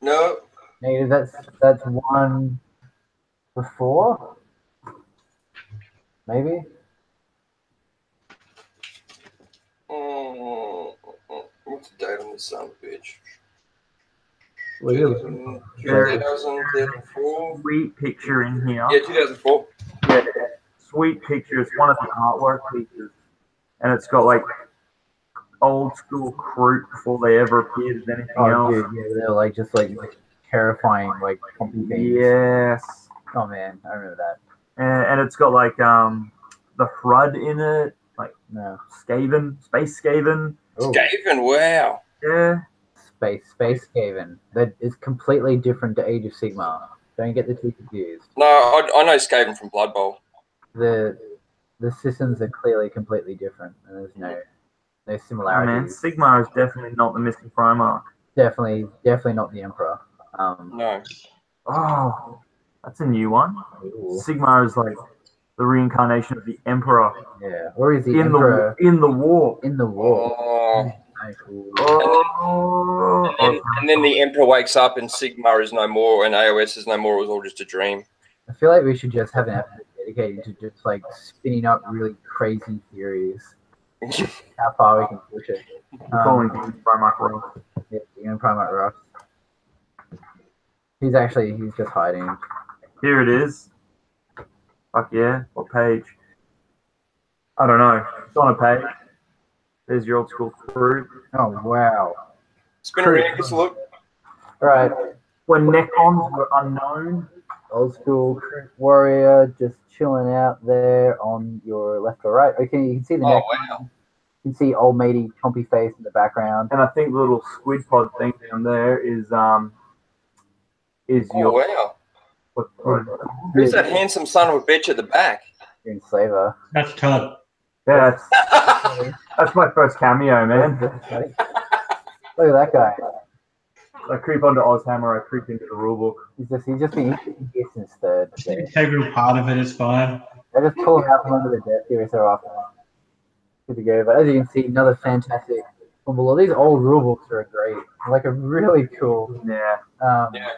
No. Negative. That's one before. Maybe. What's the date on this son of a bitch? Well, 2004. Sweet picture in here. Yeah, 2004. Yeah, sweet picture. It's one of the artwork pieces, and it's got like old school Kroot before they ever appeared as anything else. Dude, yeah, they're like just like terrifying, like complicated. Yes. Oh man, I remember that. And it's got like the Hrud in it, like Skaven, Space Skaven. Oh. Skaven, wow. Yeah. Space Skaven. That is completely different to Age of Sigmar. Don't get the two confused. No, I know Skaven from Blood Bowl. The systems are clearly completely different, and there's no similarities. Man, Sigmar is definitely not the missing Primarch. Definitely not the Emperor. No. Oh, that's a new one. Ooh. Sigmar is like the reincarnation of the Emperor. Yeah, or is the Emperor in the war? In the war. Oh. Oh. And then the Emperor wakes up and Sigmar is no more and AOS is no more. It was all just a dream. I feel like we should just have an episode dedicated to just like spinning up really crazy theories. How far we can push it. Calling Primarch Ross. Yeah, Primarch Ross. He's just hiding. Here it is. Fuck yeah. What page? I don't know. It's on a page. There's your old school Kroot. Oh, wow. Spin around, just look. All right. When Necrons were unknown. Old school Kroot warrior just chilling out there on your left or right. Okay, you can see the neck. Wow. You can see old matey chompy face in the background. And I think the little squid pod thing down there is your... wow. What, Who's that handsome son of a bitch at the back? Enslaver. That's Todd. Yeah, that's my first cameo, man. Look at that guy. I creep onto Aushammer, I creep into the rulebook. He's just being instead. Just an integral part of it is fine. I just pull him out from under the desk every so often. Good to go. But as you can see, another fantastic fumble. These old rulebooks are great. Like a really cool. Yeah. Yeah.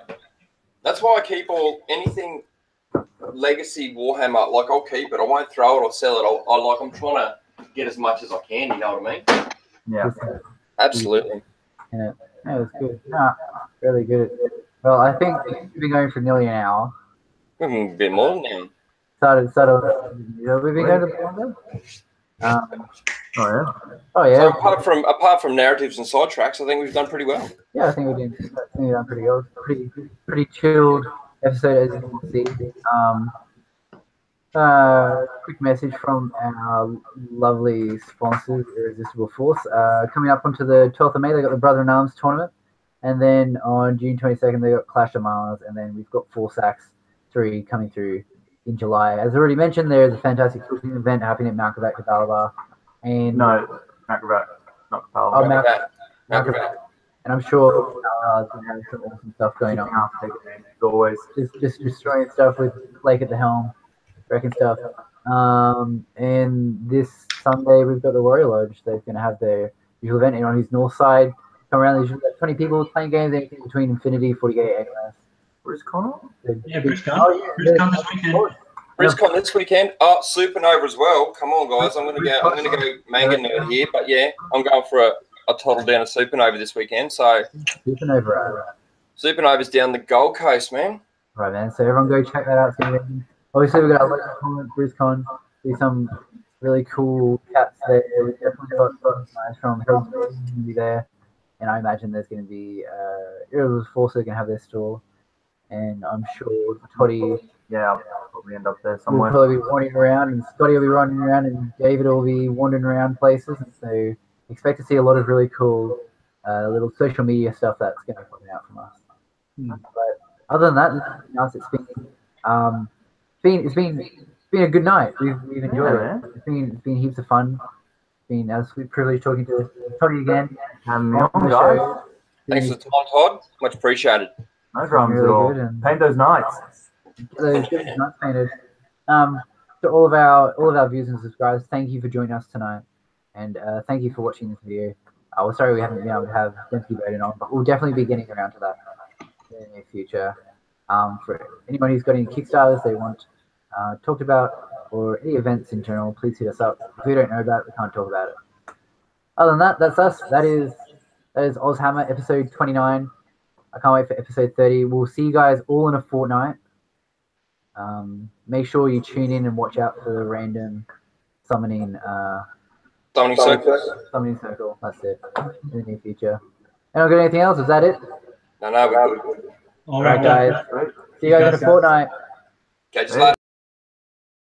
That's why I keep anything legacy Warhammer. Like I'll keep it. I won't throw it or sell it. I'm trying to get as much as I can. You know what I mean? Yeah. Absolutely. Yeah. That was good. No, really good. Well, I think we've been going for nearly an hour. A bit more than that. We've been going to Oh yeah. So apart from narratives and sidetracks, I think we've done pretty well. Yeah, I think we've done pretty good. Pretty chilled episode, as you can see. Quick message from our lovely sponsors, Irresistible Force. Coming up onto the 12th of May, they got the Brother in Arms tournament, and then on June 22nd they got Clash of Mars, and then we've got Force Axe 3 coming through in July. As already mentioned, there is a fantastic cooking event happening at Mount Gravatt, Cabalaba. And No, Mount Gravatt, not Cabalaba. Oh, Mount Gravatt. And I'm sure going to have some awesome stuff going on. Always. Just destroying stuff with Blake at the helm, wrecking stuff. And this Sunday we've got the Warrior Lodge. They're going to have their usual event. And on his north side, come around. There's usually 20 people playing games, anything between Infinity, 40k, AOS. BrizCon? Yeah, BrizCon. BrizCon this weekend. BrizCon this weekend. Oh, Supernova as well. Come on, guys. I'm gonna go manga nerd here, but yeah, I'm going for a toddle down a Supernova this weekend. So Supernova's down the Gold Coast, man. Right, man. So everyone go check that out. Obviously, we've got our local tournament, BrizCon. There's some really cool cats there. We've definitely got guys from Hillsborough to be there, and I imagine there's going to be Irritable Force going to have their stall. And I'm sure Toddy, I'll probably end up there somewhere. Will probably be wandering around, and Scotty will be running around, and David will be wandering around places. And so expect to see a lot of really cool little social media stuff that's going to come out from us. But other than that, nothing else. It's been a good night. We've enjoyed it. It's been heaps of fun. It's been a sweet privilege talking to Toddy again. On the show. Thanks for the time, Todd. Much appreciated. No drums really at all. Paint those nights. Those nights painted. To all of our viewers and subscribers, thank you for joining us tonight, and thank you for watching this video. We're sorry we haven't been able to have Dempsey voted on, but we'll definitely be getting around to that in the near future. For anyone who's got any Kickstarters they want talked about, or any events in general, please hit us up. If we don't know about it, we can't talk about it. Other than that, that's us. That is Aushammer episode 29. I can't wait for episode 30. We'll see you guys all in a fortnight. Make sure you tune in and watch out for the random summoning circle. That's it. In the near future. And I've got anything else? Is that it? No, we're good. All right, guys. See you guys in a fortnight. Catch you later.